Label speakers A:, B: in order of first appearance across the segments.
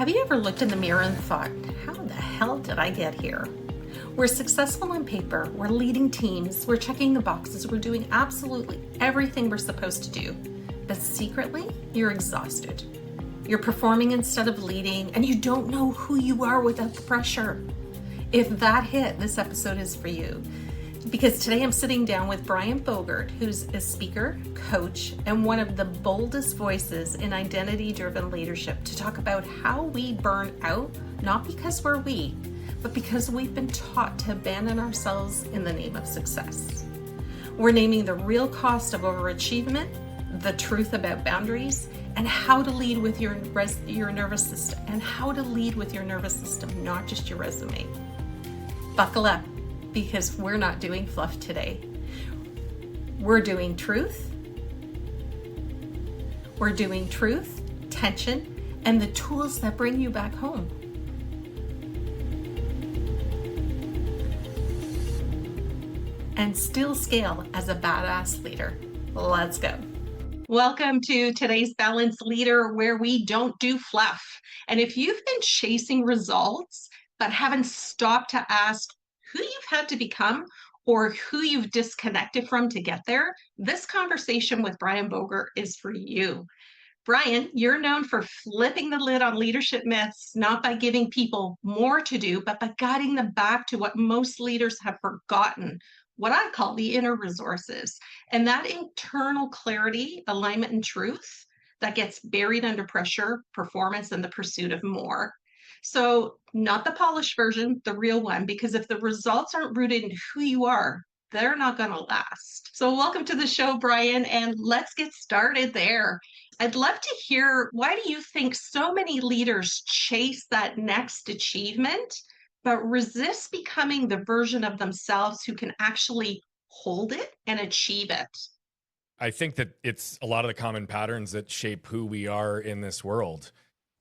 A: Have you ever looked in the mirror and thought, how the hell did I get here? We're successful on paper, we're leading teams, we're checking the boxes, we're doing absolutely everything we're supposed to do. But secretly, you're exhausted. You're performing instead of leading, and you don't know who you are without the pressure. If that hit, this episode is for you. Because today I'm sitting down with Brian Bogert, who's a speaker, coach, and one of the boldest voices in identity-driven leadership to talk about how we burn out, not because we're weak, but because we've been taught to abandon ourselves in the name of success. We're naming the real cost of overachievement, the truth about boundaries, and how to lead with your nervous system, not just your resume. Buckle up, because we're not doing fluff today. We're doing truth. We're doing truth, tension, and the tools that bring you back home. And still scale as a badass leader. Let's go. Welcome to today's Balanced Leader, where we don't do fluff. And if you've been chasing results, but haven't stopped to ask who you've had to become or who you've disconnected from to get there, this conversation with Brian Bogert is for you. Brian, you're known for flipping the lid on leadership myths, not by giving people more to do, but by guiding them back to what most leaders have forgotten, what I call the inner resources. And that internal clarity, alignment, and truth that gets buried under pressure, performance, and the pursuit of more. So not the polished version, the real one, because if the results aren't rooted in who you are, they're not going to last. So welcome to the show, Brian, and let's get started there. I'd love to hear, why do you think so many leaders chase that next achievement, but resist becoming the version of themselves who can actually hold it and achieve it?
B: I think that it's a lot of the common patterns that shape who we are in this world.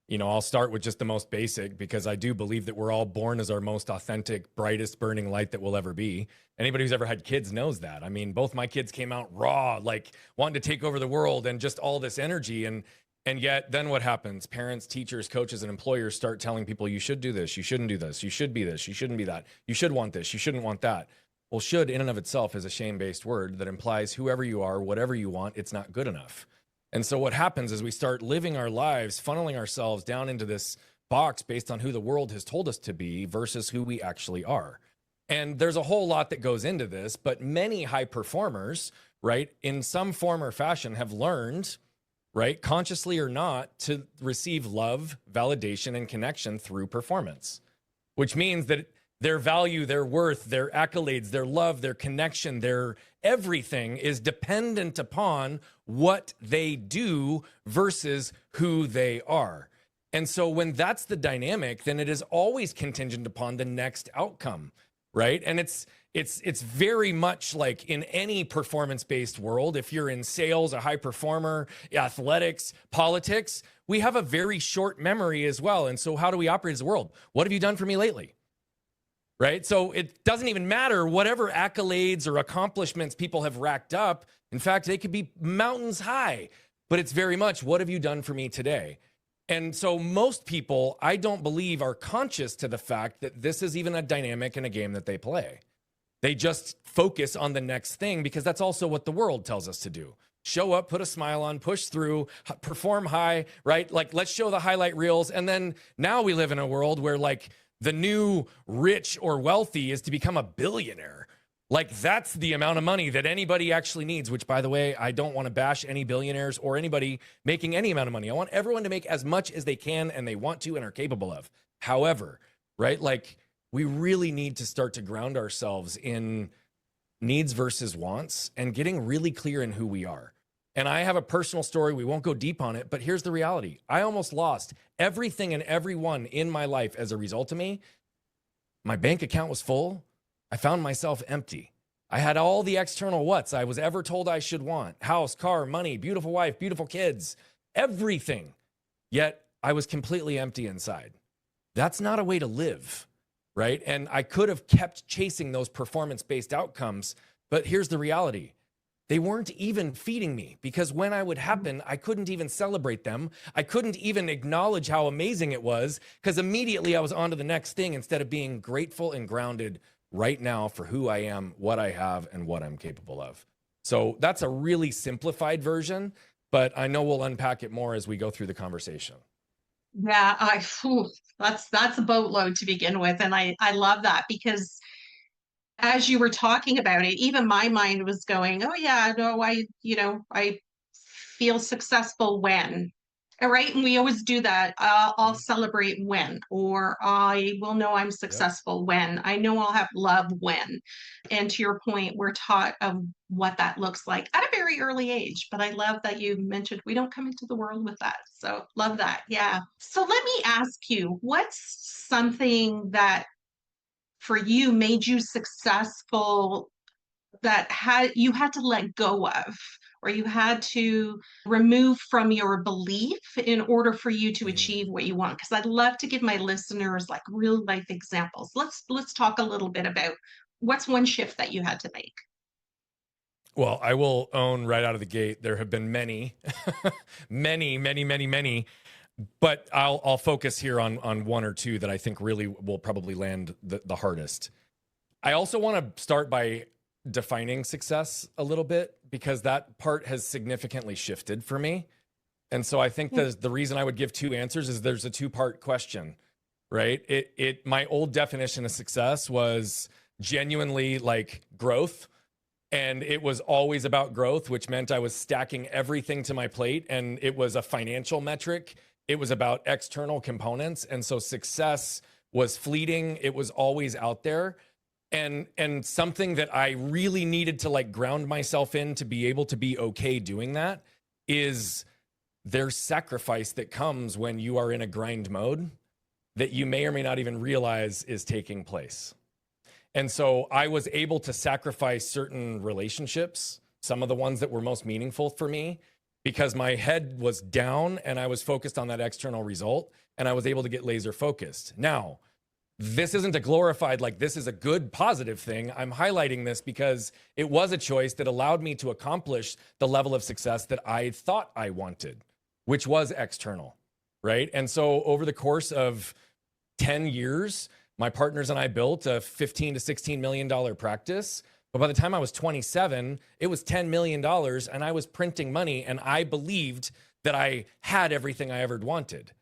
B: You know, I'll start with just the most basic, because I do believe that we're all born as our most authentic, brightest burning light that we'll ever be. Anybody who's ever had kids knows that. I mean, both my kids came out raw, like wanting to take over the world and just all this energy. And yet then what happens? Parents, teachers, coaches, and employers start telling people, you should do this, you shouldn't do this, you should be this, you shouldn't be that, you should want this, you shouldn't want that. Well, should in and of itself is a shame-based word that implies whoever you are, whatever you want, it's not good enough. And so what happens is we start living our lives, funneling ourselves down into this box based on who the world has told us to be versus who we actually are. And there's a whole lot that goes into this, but many high performers, right, in some form or fashion have learned, right, consciously or not, to receive love, validation, and connection through performance, which means that their value, their worth, their accolades, their love, their connection, their everything is dependent upon what they do versus who they are. And so when that's the dynamic, then it is always contingent upon the next outcome, right? And it's very much like in any performance-based world. If you're in sales, a high performer, athletics, politics, we have a very short memory as well. And so how do we operate as a world? What have you done for me lately? Right? So it doesn't even matter whatever accolades or accomplishments people have racked up. In fact, they could be mountains high, but it's very much, what have you done for me today? And so most people, I don't believe, are conscious to the fact that this is even a dynamic in a game that they play. They just focus on the next thing because that's also what the world tells us to do. Show up, put a smile on, push through, perform high, right? Like, let's show the highlight reels. And then now we live in a world where, like, the new rich or wealthy is to become a billionaire. Like, that's the amount of money that anybody actually needs, which, by the way, I don't want to bash any billionaires or anybody making any amount of money. I want everyone to make as much as they can and they want to and are capable of. However, right, like, we really need to start to ground ourselves in needs versus wants and getting really clear in who we are. And I have a personal story. We won't go deep on it, but here's the reality. I almost lost everything and everyone in my life as a result of me. My bank account was full. I found myself empty. I had all the external whats I was ever told I should want: house, car, money, beautiful wife, beautiful kids, everything. Yet I was completely empty inside. That's not a way to live, right? And I could have kept chasing those performance-based outcomes, but here's the reality. They weren't even feeding me, because when I would happen, I couldn't even celebrate them. I couldn't even acknowledge how amazing it was, because immediately I was on to the next thing instead of being grateful and grounded right now for who I am, what I have, and what I'm capable of. So that's a really simplified version, but I know we'll unpack it more as we go through the conversation.
A: Yeah, that's a boatload to begin with. And I love that, because as you were talking about it, even my mind was going, oh yeah, no, I feel successful when. All right. And we always do that. I'll celebrate when, or I will know I'm
B: Yep.
A: successful when. I know I'll have love when. And to your point, we're taught of what that looks like at a very early age. But I love that you mentioned we don't come into the world with that. So love that. Yeah. So let me ask you, what's something that for you made you successful, that you had to let go of, or you had to remove from your belief in order for you to
B: Mhm.
A: achieve what you want? Because I'd love to give my listeners like real life examples. Let's talk a little bit about what's one shift that you had to make.
B: Well, I will own right out of the gate, there have been many, many, but I'll focus here on one or two that I think really will probably land the hardest. I also want to start by defining success a little bit, because that part has significantly shifted for me. And so I think that the reason I would give two answers is there's a two-part question, right? My old definition of success was genuinely like growth. And it was always about growth, which meant I was stacking everything to my plate, and it was a financial metric. It was about external components. And so success was fleeting. It was always out there. And something that I really needed to like ground myself in to be able to be okay doing that is there's sacrifice that comes when you are in a grind mode that you may or may not even realize is taking place. And so I was able to sacrifice certain relationships, some of the ones that were most meaningful for me, because my head was down and I was focused on that external result, and I was able to get laser focused. Now, this isn't a glorified, like this is a good positive thing. I'm highlighting this because it was a choice that allowed me to accomplish the level of success that I thought I wanted, which was external, right? And so over the course of 10 years, my partners and I built a $15 to $16 million practice. But by the time I was 27, it was $10 million, and I was printing money, and I believed that I had everything I ever wanted.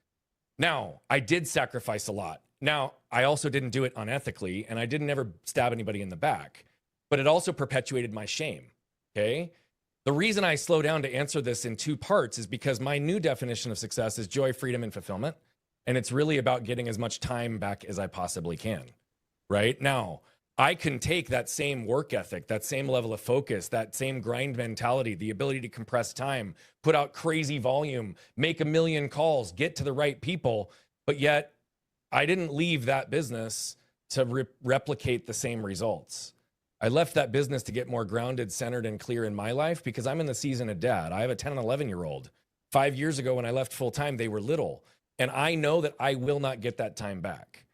B: Now, I did sacrifice a lot. Now, I also didn't do it unethically, and I didn't ever stab anybody in the back, but it also perpetuated my shame, okay? The reason I slow down to answer this in two parts is because my new definition of success is joy, freedom, and fulfillment. And it's really about getting as much time back as I possibly can, right? Now, I can take that same work ethic, that same level of focus, that same grind mentality, the ability to compress time, put out crazy volume, make a million calls, get to the right people, but yet I didn't leave that business to replicate the same results. I left that business to get more grounded, centered, and clear in my life, because I'm in the season of dad. I have a 10 and 11-year-old. 5 years ago when I left full time, they were little. And I know that I will not get that time back.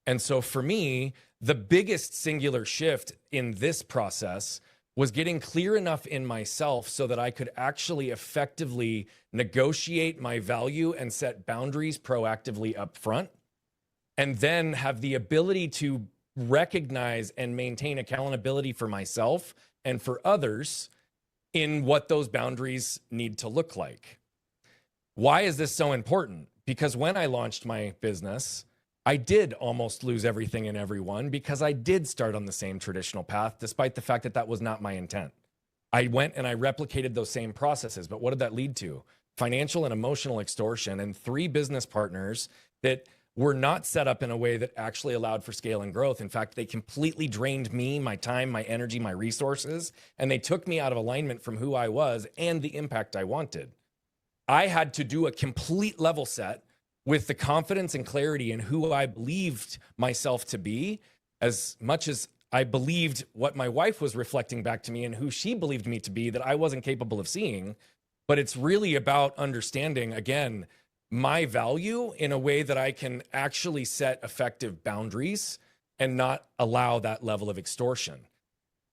B: And so for me, the biggest singular shift in this process was getting clear enough in myself so that I could actually effectively negotiate my value and set boundaries proactively up front, and then have the ability to recognize and maintain accountability for myself and for others in what those boundaries need to look like. Why is this so important? Because when I launched my business, I did almost lose everything and everyone, because I did start on the same traditional path, despite the fact that that was not my intent. I went and I replicated those same processes, but what did that lead to? Financial and emotional extortion, and 3 business partners that were not set up in a way that actually allowed for scale and growth. In fact, they completely drained me, my time, my energy, my resources, and they took me out of alignment from who I was and the impact I wanted. I had to do a complete level set with the confidence and clarity in who I believed myself to be, as much as I believed what my wife was reflecting back to me and who she believed me to be that I wasn't capable of seeing. But it's really about understanding, again, my value in a way that I can actually set effective boundaries and not allow that level of extortion.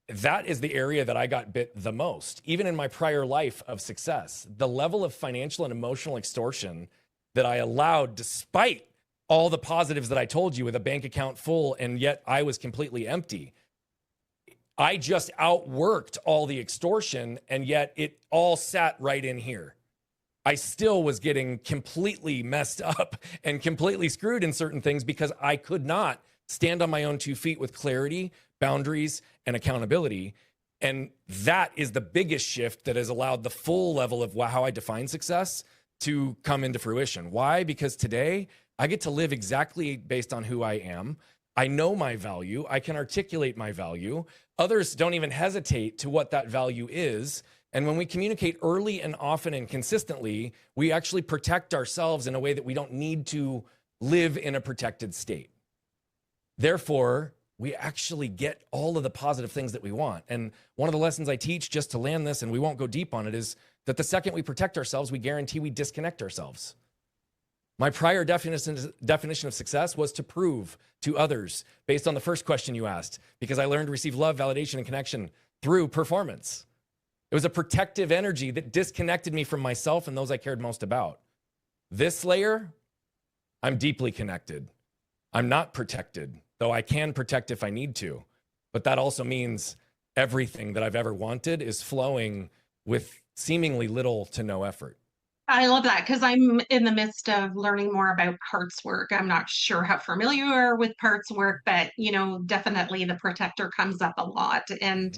B: that is the area that I got bit the most. Even in my prior life of success, the level of financial and emotional extortion that I allowed, despite all the positives that I told you, with a bank account full, and yet I was completely empty. I just outworked all the extortion, and yet it all sat right in here. I still was getting completely messed up and completely screwed in certain things because I could not stand on my own 2 feet with clarity, boundaries, and accountability. And that is the biggest shift that has allowed the full level of how I define success to come into fruition. Why? Because today I get to live exactly based on who I am. I know my value. I can articulate my value. Others don't even hesitate to what that value is. And when we communicate early and often and consistently, we actually protect ourselves in a way that we don't need to live in a protected state. Therefore, we actually get all of the positive things that we want. And one of the lessons I teach, just to land this, and we won't go deep on it, is that the second we protect ourselves, we guarantee we disconnect ourselves. My prior definition of success was to prove to others based on the first question you asked, because I learned to receive love, validation, and connection through performance. It was a protective energy that disconnected me from myself and those I cared most about. This layer, I'm deeply connected. I'm not protected, though I can protect if I need to. But that also means everything that I've ever wanted is flowing with seemingly little to no effort.
A: I love that because I'm in the midst of learning more about parts work. I'm not sure how familiar you are with parts work, but definitely the protector comes up a lot. And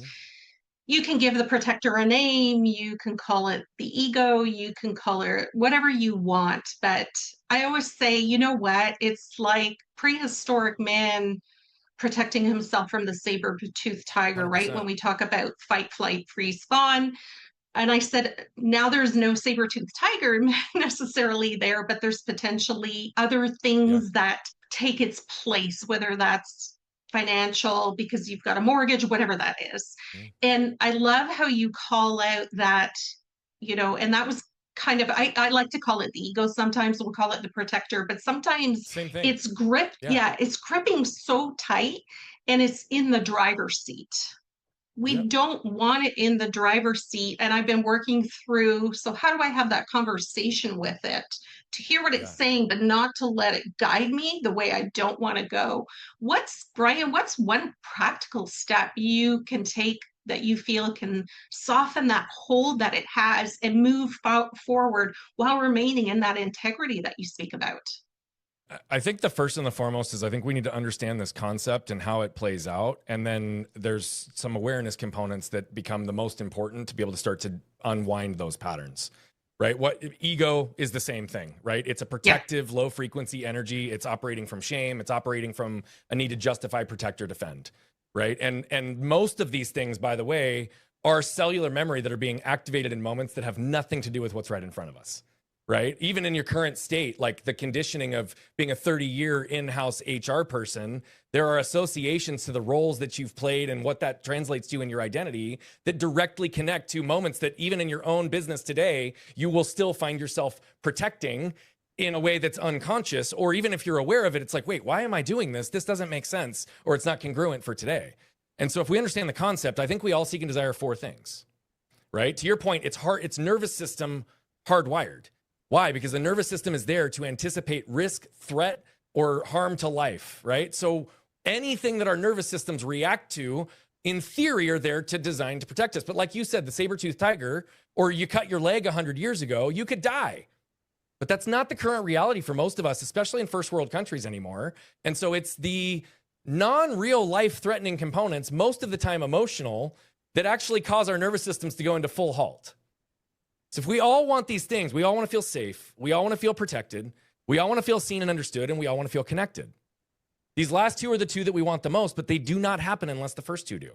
A: you can give the protector a name, you can call it the ego, you can call it whatever you want. But I always say, you know what? It's like prehistoric man protecting himself from the saber-toothed tiger,
B: 100%.
A: right? When we talk about fight, flight, freeze, spawn. And I said, now there's no saber-toothed tiger necessarily there, but there's potentially other things that take its place, whether that's financial, because you've got a mortgage, whatever that is. And I love how you call out that, and that was kind of, I like to call it the ego. Sometimes we'll call it the protector, but sometimes it's gripped. Yeah, it's gripping so tight and it's in the driver's seat. We don't want it in the driver's seat. And I've been working through, so how do I have that conversation with it to hear what it's saying, but not to let it guide me the way I don't want to go? Brian, what's one practical step you can take that you feel can soften that hold that it has and move forward while remaining in that integrity that you speak about?
B: I think the first and the foremost is I think we need to understand this concept and how it plays out. And then there's some awareness components that become the most important to be able to start to unwind those patterns, right? What ego is the same thing, right? It's a protective, low frequency energy. It's operating from shame. It's operating from a need to justify, protect, or defend, right? And most of these things, by the way, are cellular memory that are being activated in moments that have nothing to do with what's right in front of us. Right? Even in your current state, like the conditioning of being a 30-year in-house HR person, there are associations to the roles that you've played and what that translates to in your identity that directly connect to moments that even in your own business today, you will still find yourself protecting in a way that's unconscious. Or even if you're aware of it, it's like, wait, why am I doing this? This doesn't make sense, or it's not congruent for today. And so if we understand the concept, I think we all seek and desire 4 things, right? To your point, it's nervous system hardwired. Why? Because the nervous system is there to anticipate risk, threat, or harm to life, right? So anything that our nervous systems react to, in theory, are there to design to protect us. But like you said, the saber-toothed tiger, or you cut your leg 100 years ago, you could die. But that's not the current reality for most of us, especially in first world countries anymore. And so it's the non-real life-threatening components, most of the time emotional, that actually cause our nervous systems to go into full halt. So if we all want these things, we all want to feel safe, we all want to feel protected, we all want to feel seen and understood, and we all want to feel connected. These last 2 are the 2 that we want the most, but they do not happen unless the first 2 do.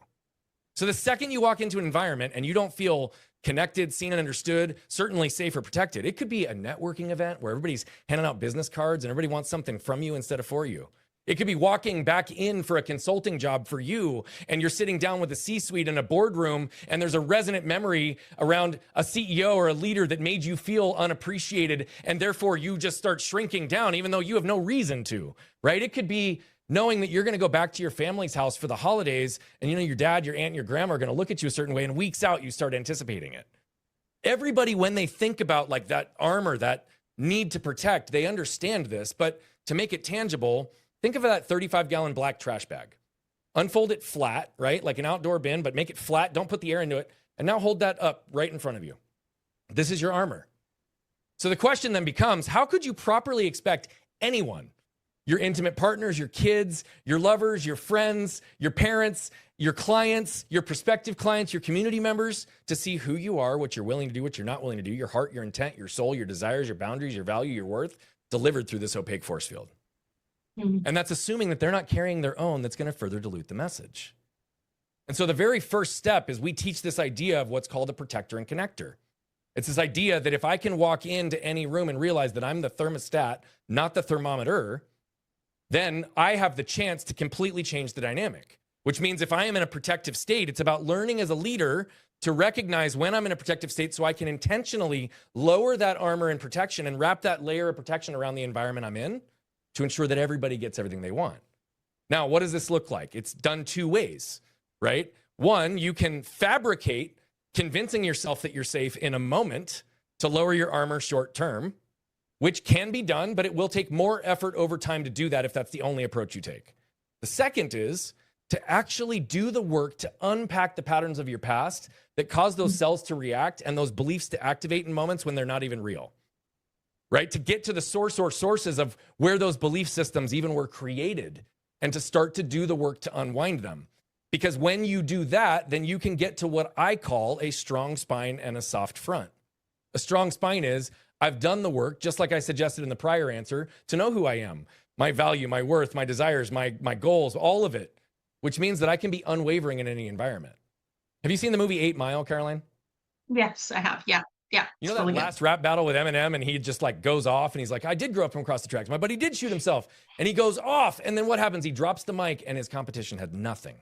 B: So the second you walk into an environment and you don't feel connected, seen and understood, certainly safe or protected, it could be a networking event where everybody's handing out business cards and everybody wants something from you instead of for you. It could be walking back in for a consulting job for you, and you're sitting down with a C-suite in a boardroom, and there's a resonant memory around a CEO or a leader that made you feel unappreciated, and therefore you just start shrinking down, even though you have no reason to, right? It could be knowing that you're going to go back to your family's house for the holidays, and your dad, your aunt, and your grandma are going to look at you a certain way, and weeks out, you start anticipating it. Everybody, when they think about like that armor, that need to protect, they understand this, but to make it tangible, think of that 35-gallon black trash bag. Unfold it flat, right? Like an outdoor bin, but make it flat. Don't put the air into it. And now hold that up right in front of you. This is your armor. So the question then becomes, how could you properly expect anyone, your intimate partners, your kids, your lovers, your friends, your parents, your clients, your prospective clients, your community members, to see who you are, what you're willing to do, what you're not willing to do, your heart, your intent, your soul, your desires, your boundaries, your value, your worth, delivered through this opaque force field? And that's assuming that they're not carrying their own that's going to further dilute the message. And so the very first step is we teach this idea of what's called a protector and connector. It's this idea that if I can walk into any room and realize that I'm the thermostat, not the thermometer, then I have the chance to completely change the dynamic, which means if I am in a protective state, it's about learning as a leader to recognize when I'm in a protective state so I can intentionally lower that armor and protection and wrap that layer of protection around the environment I'm in, to ensure that everybody gets everything they want. Now, what does this look like? It's done two ways, right? One, you can fabricate convincing yourself that you're safe in a moment to lower your armor short term, which can be done, but it will take more effort over time to do that if that's the only approach you take. The second is to actually do the work to unpack the patterns of your past that cause those cells to react and those beliefs to activate in moments when they're not even real. Right? To get to the source or sources of where those belief systems even were created and to start to do the work to unwind them. Because when you do that, then you can get to what I call a strong spine and a soft front. A strong spine is, I've done the work, just like I suggested in the prior answer, to know who I am, my value, my worth, my desires, my goals, all of it, which means that I can be unwavering in any environment. Have you seen the movie 8 Mile, Caroline?
A: Yes, I have. Yeah. Yeah.
B: You know that really last rap battle with Eminem, and he just like goes off and he's like, I did grow up from across the tracks. My buddy did shoot himself, and he goes off. And then what happens? He drops the mic and his competition had nothing.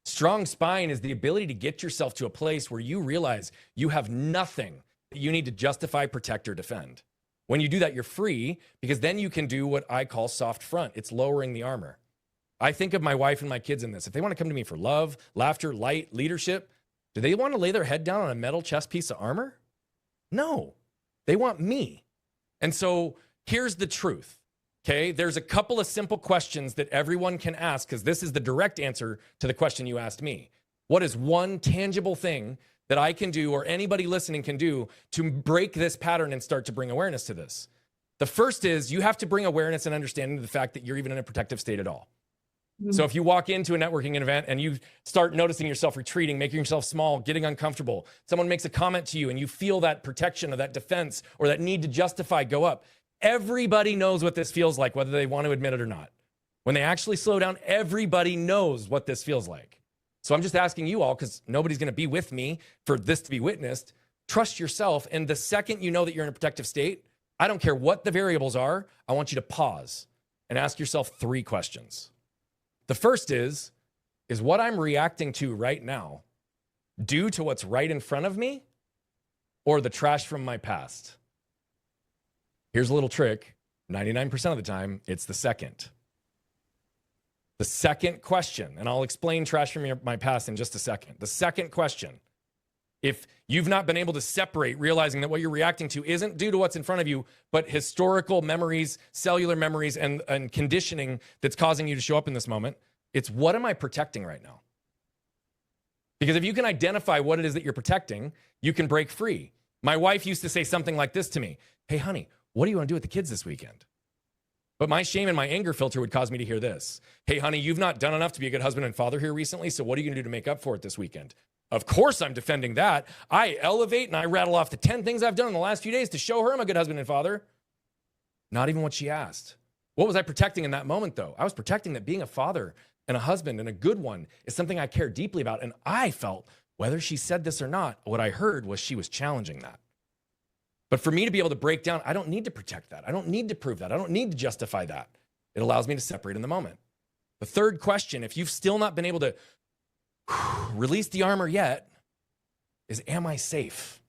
B: Strong spine is the ability to get yourself to a place where you realize you have nothing that you need to justify, protect, or defend. When you do that, you're free, because then you can do what I call soft front. It's lowering the armor. I think of my wife and my kids in this. If they want to come to me for love, laughter, light, leadership, do they want to lay their head down on a metal chest piece of armor? No, they want me. And so here's the truth, okay? There's a couple of simple questions that everyone can ask, because this is the direct answer to the question you asked me. What is one tangible thing that I can do, or anybody listening can do, to break this pattern and start to bring awareness to this? The first is you have to bring awareness and understanding to the fact that you're even in a protective state at all. So if you walk into a networking event and you start noticing yourself retreating, making yourself small, getting uncomfortable, someone makes a comment to you and you feel that protection or that defense or that need to justify go up. Everybody knows what this feels like, whether they want to admit it or not. When they actually slow down, everybody knows what this feels like. So I'm just asking you all, because nobody's going to be with me for this to be witnessed, trust yourself. And the second you know that you're in a protective state, I don't care what the variables are, I want you to pause and ask yourself 3 questions. The first is what I'm reacting to right now due to what's right in front of me or the trash from my past? Here's a little trick. 99% of the time, it's the second. The second question, and I'll explain trash from my past in just a second. The second question, if you've not been able to separate, realizing that what you're reacting to isn't due to what's in front of you, but historical memories, cellular memories, and conditioning that's causing you to show up in this moment, it's what am I protecting right now? Because if you can identify what it is that you're protecting, you can break free. My wife used to say something like this to me: hey, honey, what do you want to do with the kids this weekend? But my shame and my anger filter would cause me to hear this: hey, honey, you've not done enough to be a good husband and father here recently, so what are you going to do to make up for it this weekend? Of course I'm defending that. I elevate and I rattle off the 10 things I've done in the last few days to show her I'm a good husband and father. Not even what she asked. What was I protecting in that moment, though? I was protecting that being a father and a husband and a good one is something I care deeply about. And I felt, whether she said this or not, what I heard was she was challenging that. But for me to be able to break down, I don't need to protect that. I don't need to prove that. I don't need to justify that. It allows me to separate in the moment. The third question, if you've still not been able to release the armor yet, is, am I safe?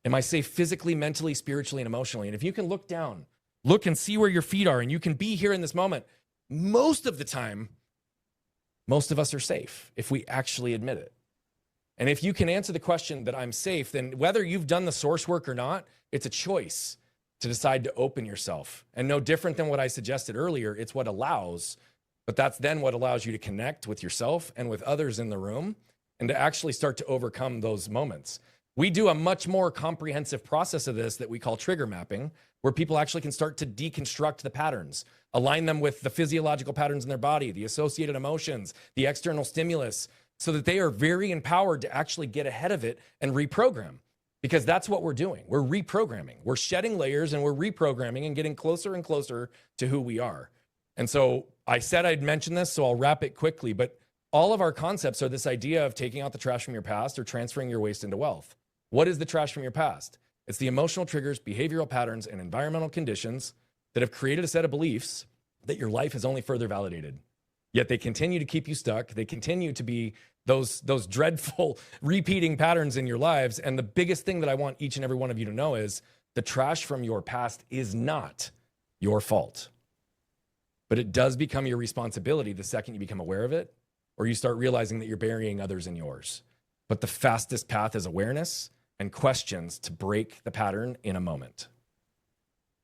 B: Am I safe physically, mentally, spiritually, and emotionally? And if you can look down, look and see where your feet are, and you can be here in this moment, most of the time, most of us are safe if we actually admit it. And if you can answer the question that I'm safe, then whether you've done the source work or not, it's a choice to decide to open yourself. And no different than what I suggested earlier, it's what allows, but that's then what allows you to connect with yourself and with others in the room and to actually start to overcome those moments. We do a much more comprehensive process of this that we call trigger mapping, where people actually can start to deconstruct the patterns, align them with the physiological patterns in their body, the associated emotions, the external stimulus, so that they are very empowered to actually get ahead of it and reprogram. Because that's what we're doing. We're reprogramming. We're shedding layers and we're reprogramming and getting closer and closer to who we are. And so I said I'd mention this, so I'll wrap it quickly, but all of our concepts are this idea of taking out the trash from your past or transferring your waste into wealth. What is the trash from your past? It's the emotional triggers, behavioral patterns, and environmental conditions that have created a set of beliefs that your life is only further validated. Yet they continue to keep you stuck. They continue to be those dreadful repeating patterns in your lives. And the biggest thing that I want each and every one of you to know is the trash from your past is not your fault. But it does become your responsibility the second you become aware of it, or you start realizing that you're burying others in yours. But the fastest path is awareness and questions to break the pattern in a moment.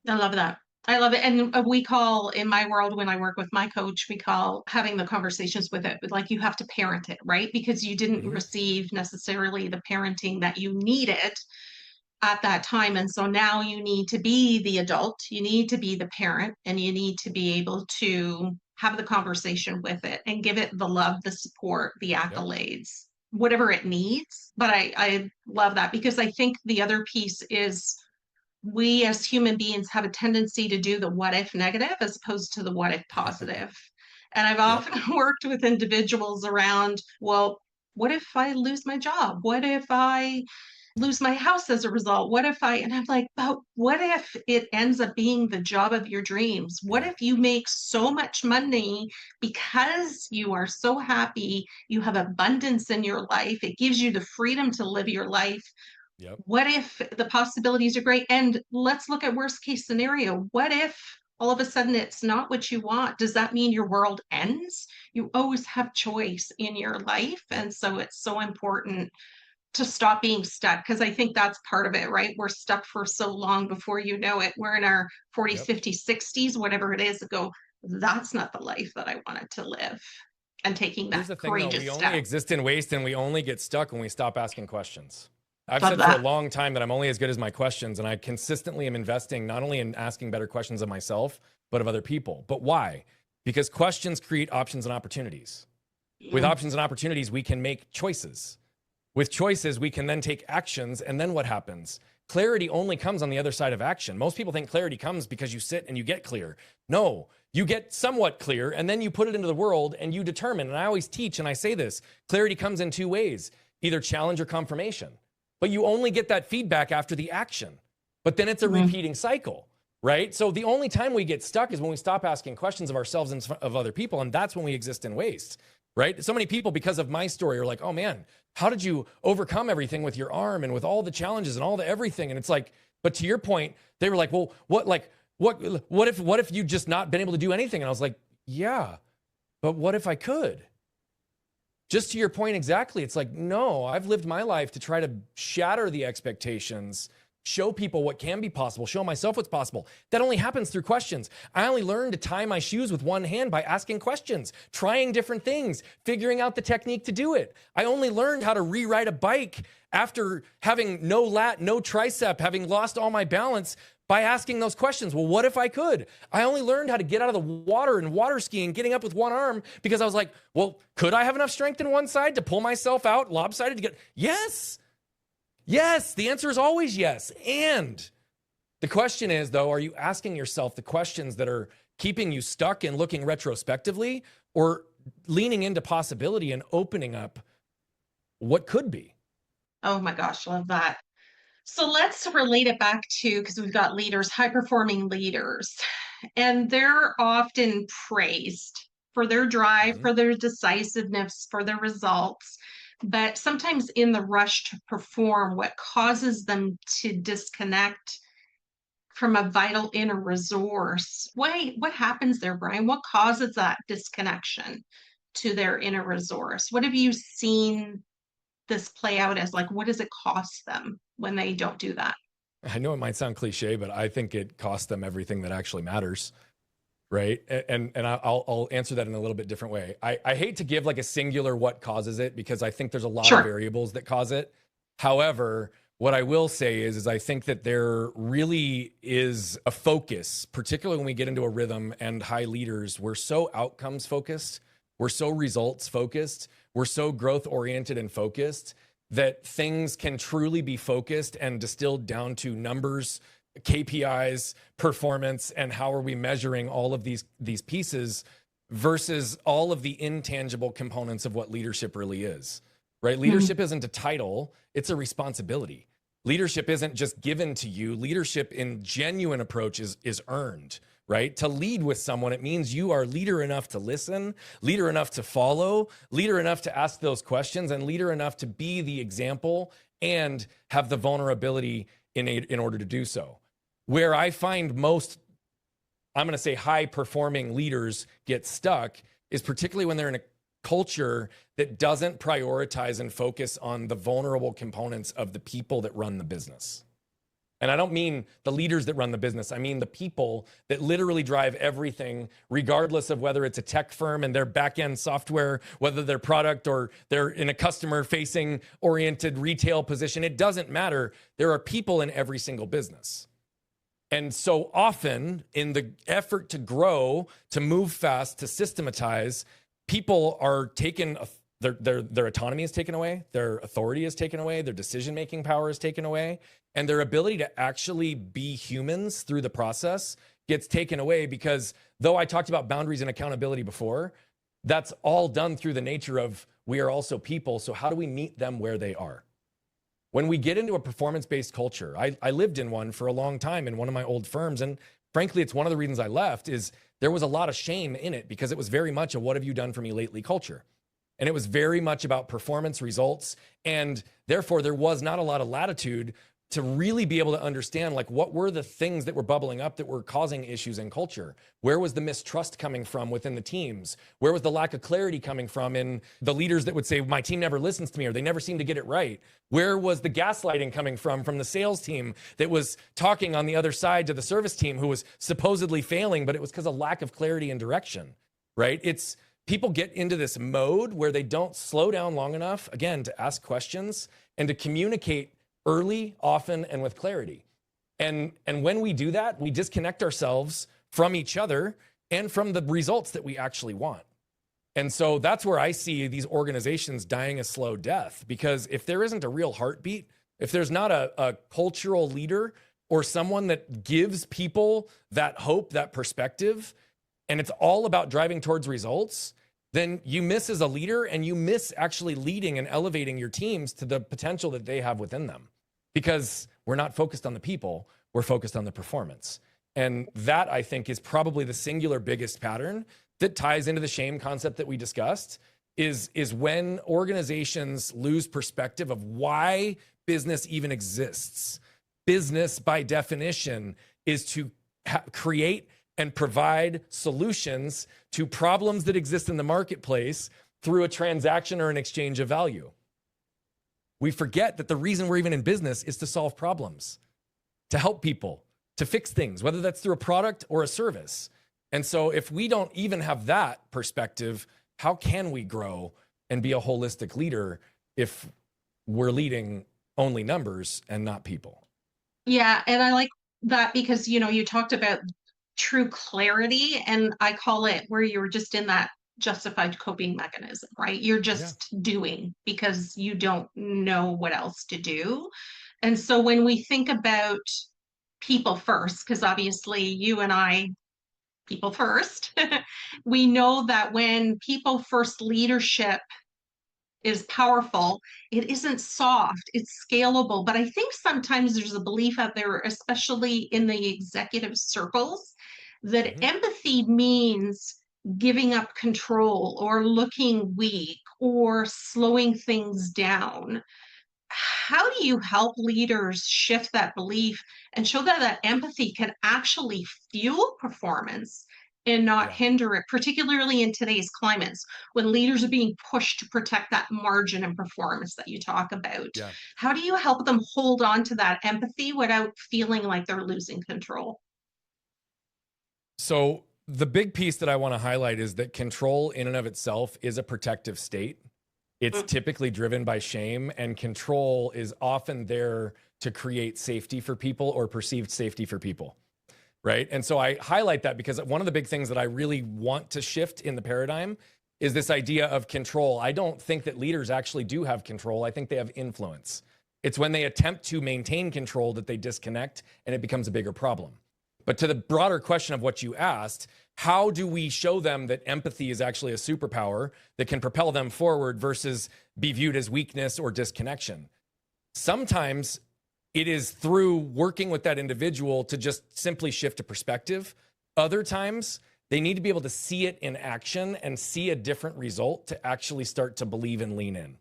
A: I love that. I love it. And we call, in my world, when I work with my coach, we call having the conversations with it, but like you have to parent it, right? Because you didn't receive necessarily the parenting that you needed at that time. And so now you need to be the adult, you need to be the parent, and you need to be able to have the conversation with it and give it the love, the support, the accolades, whatever it needs. But I love that, because I think the other piece is we as human beings have a tendency to do the what if negative as opposed to the what if positive. And I've often worked with individuals around, well, what if I lose my job? What if I lose my house as a result? And I'm like, but what if it ends up being the job of your dreams? What if you make so much money because you are so happy, you have abundance in your life, it gives you the freedom to live your life. What if the possibilities are great? And let's look at worst case scenario. What if all of a sudden it's not what you want? Does that mean your world ends? You always have choice in your life. And so it's so important to stop being stuck, because I think that's part of it, right? We're stuck for so long before you know it. We're in our 40s, 50s, 60s, whatever it is, go, that's not the life that I wanted to live. And taking that courageous step.
B: We only exist in waste, and we only get stuck when we stop asking questions. I've said for a long time that I'm only as good as my questions, and I consistently am investing not only in asking better questions of myself, but of other people. But why? Because questions create options and opportunities. With options and opportunities, we can make choices. With choices, we can then take actions, and then what happens? Clarity only comes on the other side of action. Most people think clarity comes because you sit and you get clear. No, you get somewhat clear, and then you put it into the world, and you determine, and I always teach, and I say this, clarity comes in two ways, either challenge or confirmation. But you only get that feedback after the action. But then it's a repeating cycle, right? So the only time we get stuck is when we stop asking questions of ourselves and of other people, and that's when we exist in waste, right? So many people, because of my story, are like, oh man, how did you overcome everything with your arm and with all the challenges and all the everything? And it's like, but to your point, they were like, well, what if you just not been able to do anything? And I was like, yeah, but what if I could? Just to your point exactly, it's like, no, I've lived my life to try to shatter the expectations, show people what can be possible, show myself what's possible. That only happens through questions. I only learned to tie my shoes with one hand by asking questions, trying different things, figuring out the technique to do it. I only learned how to rewrite a bike after having no lat, no tricep, having lost all my balance by asking those questions. Well, what if I could? I only learned how to get out of the water and water skiing, getting up with one arm, because I was like, well, could I have enough strength in one side to pull myself out lopsided to get, yes. Yes, the answer is always yes. And the question is, though, are you asking yourself the questions that are keeping you stuck and looking retrospectively, or leaning into possibility and opening up what could be?
A: Oh my gosh, love that. So let's relate it back to, because we've got leaders, high performing leaders. and they're often praised for their drive,
B: Mhm.
A: for their decisiveness, for their results. But sometimes in the rush to perform, what causes them to disconnect from a vital inner resource? What happens there, Brian? What causes that disconnection to their inner resource? What have you seen this play out as? Like, what does it cost them when they don't do that?
B: I know it might sound cliche, but I think it costs them everything that actually matters. Right. I'll answer that in a little bit different way. I hate to give like a singular what causes it, because I think there's a lot of
A: Sure.
B: variables that cause it. However, what I will say is I think that there really is a focus, particularly when we get into a rhythm, and high leaders, we're so outcomes focused, we're so results focused, we're so growth oriented and focused, that things can truly be focused and distilled down to numbers, KPIs, performance, and how are we measuring all of these pieces versus all of the intangible components of what leadership really is. Right? Leadership isn't a title, it's a responsibility. Leadership isn't just given to you. Leadership in genuine approach is earned, right? To lead with someone, it means you are leader enough to listen, leader enough to follow, leader enough to ask those questions, and leader enough to be the example and have the vulnerability in order to do so. Where I find most, I'm going to say, high performing leaders get stuck is particularly when they're in a culture that doesn't prioritize and focus on the vulnerable components of the people that run the business. And I don't mean the leaders that run the business. I mean the people that literally drive everything, regardless of whether it's a tech firm and their back-end software, whether their product or they're in a customer-facing oriented retail position. It doesn't matter. There are people in every single business. And so often in the effort to grow, to move fast, to systematize, people are taken, their autonomy is taken away, their authority is taken away, their decision-making power is taken away, and their ability to actually be humans through the process gets taken away, because though I talked about boundaries and accountability before, that's all done through the nature of we are also people. So how do we meet them where they are? When we get into a performance-based culture, I lived in one for a long time in one of my old firms. And frankly, it's one of the reasons I left is there was a lot of shame in it, because it was very much a what have you done for me lately culture. And it was very much about performance results. And therefore, there was not a lot of latitude to really be able to understand, like, what were the things that were bubbling up that were causing issues in culture? Where was the mistrust coming from within the teams? Where was the lack of clarity coming from in the leaders that would say, my team never listens to me, or they never seem to get it right? Where was the gaslighting coming from the sales team that was talking on the other side to the service team who was supposedly failing, but it was because of lack of clarity and direction, right? It's people get into this mode where they don't slow down long enough, again, to ask questions and to communicate early, often, and with clarity. And when we do that, we disconnect ourselves from each other and from the results that we actually want. And so that's where I see these organizations dying a slow death, because if there isn't a real heartbeat, if there's not a cultural leader or someone that gives people that hope, that perspective, and it's all about driving towards results, then you miss as a leader, and you miss actually leading and elevating your teams to the potential that they have within them. Because we're not focused on the people, we're focused on the performance. And that, I think, is probably the singular biggest pattern that ties into the shame concept that we discussed, is when organizations lose perspective of why business even exists. Business, by definition, is to create and provide solutions to problems that exist in the marketplace through a transaction or an exchange of value. We forget that the reason we're even in business is to solve problems, to help people, to fix things, whether that's through a product or a service. And so if we don't even have that perspective, how can we grow and be a holistic leader if we're leading only numbers and not people?
A: Yeah, and I like that because, you talked about true clarity, and I call it where you're just in that justified coping mechanism, right? You're
B: Yeah.
A: just doing because you don't know what else to do. And so when we think about people first, because obviously you and I, people first, we know that when people first leadership is powerful, it isn't soft, it's scalable. But I think sometimes there's a belief out there, especially in the executive circles, that
B: Mhm.
A: empathy means giving up control or looking weak or slowing things down. How do you help leaders shift that belief and show that empathy can actually fuel performance and not
B: Yeah.
A: hinder it, particularly in today's climates when leaders are being pushed to protect that margin and performance that you talk about?
B: Yeah.
A: How do you help them hold on to that empathy without feeling like they're losing control?
B: So the big piece that I want to highlight is that control in and of itself is a protective state. It's
A: Mm.
B: typically driven by shame, and control is often there to create safety for people or perceived safety for people. Right. And so I highlight that because one of the big things that I really want to shift in the paradigm is this idea of control. I don't think that leaders actually do have control. I think they have influence. It's when they attempt to maintain control that they disconnect and it becomes a bigger problem. But to the broader question of what you asked, how do we show them that empathy is actually a superpower that can propel them forward versus be viewed as weakness or disconnection? Sometimes it is through working with that individual to just simply shift a perspective. Other times, they need to be able to see it in action and see a different result to actually start to believe and lean in.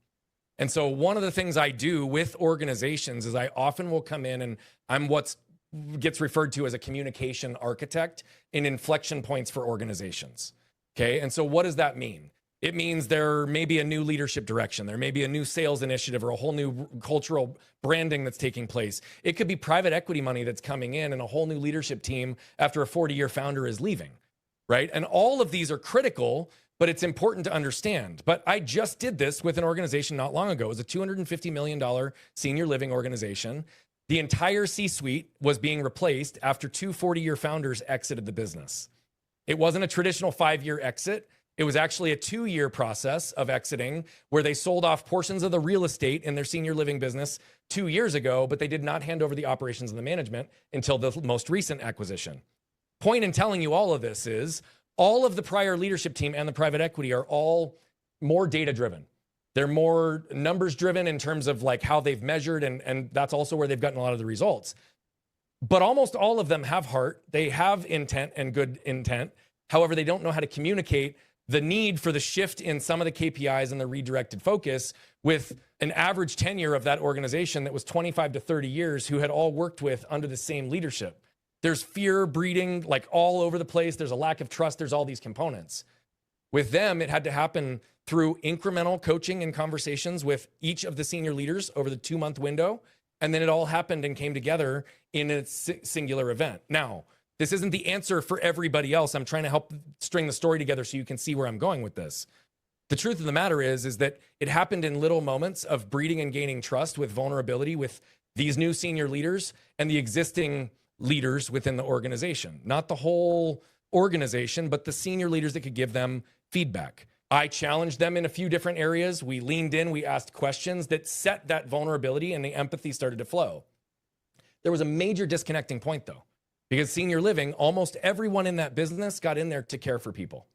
B: And so one of the things I do with organizations is I often will come in and I'm what's gets referred to as a communication architect in inflection points for organizations. Okay. And so what does that mean? It means there may be a new leadership direction. There may be a new sales initiative or a whole new cultural branding that's taking place. It could be private equity money that's coming in and a whole new leadership team after a 40-year founder is leaving, right? And all of these are critical, but it's important to understand. But I just did this with an organization not long ago. It was a $250 million senior living organization. The entire C-suite was being replaced after two 40-year founders exited the business. It wasn't a traditional 5-year exit. It was actually a 2-year process of exiting where they sold off portions of the real estate in their senior living business 2 years ago, but they did not hand over the operations and the management until the most recent acquisition. Point in telling you all of this is all of the prior leadership team and the private equity are all more data-driven. They're more numbers-driven in terms of like how they've measured, and that's also where they've gotten a lot of the results. But almost all of them have heart. They have intent and good intent. However, they don't know how to communicate the need for the shift in some of the KPIs and the redirected focus with an average tenure of that organization that was 25 to 30 years who had all worked with under the same leadership. There's fear breeding like all over the place. There's a lack of trust. There's all these components. With them, it had to happen through incremental coaching and conversations with each of the senior leaders over the 2-month window. And then it all happened and came together in a singular event. Now, this isn't the answer for everybody else. I'm trying to help string the story together so you can see where I'm going with this. The truth of the matter is that it happened in little moments of breeding and gaining trust with vulnerability with these new senior leaders and the existing leaders within the organization. Not the whole organization, but the senior leaders that could give them feedback. I challenged them in a few different areas. We leaned in, we asked questions that set that vulnerability, and the empathy started to flow. There was a major disconnecting point though, because senior living, almost everyone in that business got in there to care for people.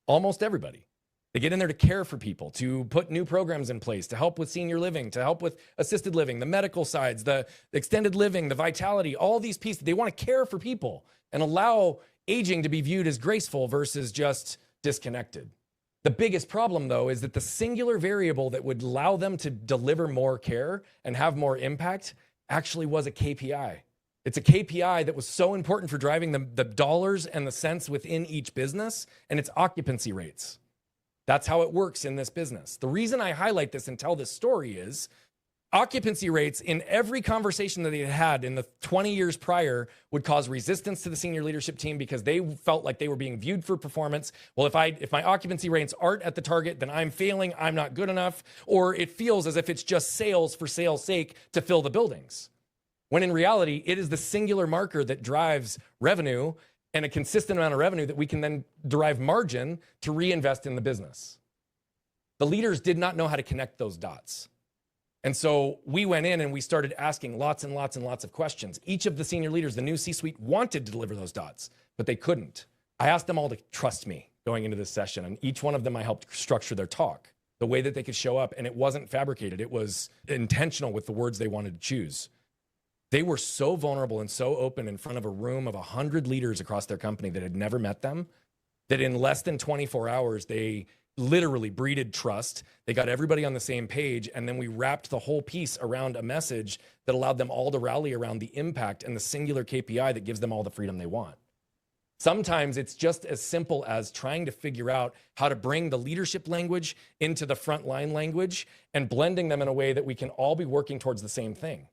B: Almost everybody. They get in there to care for people, to put new programs in place, to help with senior living, to help with assisted living, the medical sides, the extended living, the vitality, all these pieces. They want to care for people and allow aging to be viewed as graceful versus just disconnected. The biggest problem, though, is that the singular variable that would allow them to deliver more care and have more impact actually was a KPI. It's a KPI that was so important for driving the dollars and the cents within each business, and it's occupancy rates. That's how it works in this business. The reason I highlight this and tell this story is occupancy rates in every conversation that they had in the 20 years prior would cause resistance to the senior leadership team because they felt like they were being viewed for performance. Well, if my occupancy rates aren't at the target, then I'm failing, I'm not good enough, or it feels as if it's just sales for sales sake to fill the buildings. When in reality, it is the singular marker that drives revenue and a consistent amount of revenue that we can then derive margin to reinvest in the business. The leaders did not know how to connect those dots. And so we went in and we started asking lots and lots and lots of questions. Each of the senior leaders, the new C-suite, wanted to deliver those dots, but they couldn't. I asked them all to trust me going into this session, and each one of them I helped structure their talk, the way that they could show up, and it wasn't fabricated. It was intentional with the words they wanted to choose. They were so vulnerable and so open in front of a room of 100 leaders across their company that had never met them, that in less than 24 hours, they literally breeded trust. They got everybody on the same page. And then we wrapped the whole piece around a message that allowed them all to rally around the impact and the singular KPI that gives them all the freedom they want. Sometimes it's just as simple as trying to figure out how to bring the leadership language into the frontline language and blending them in a way that we can all be working towards the same thing.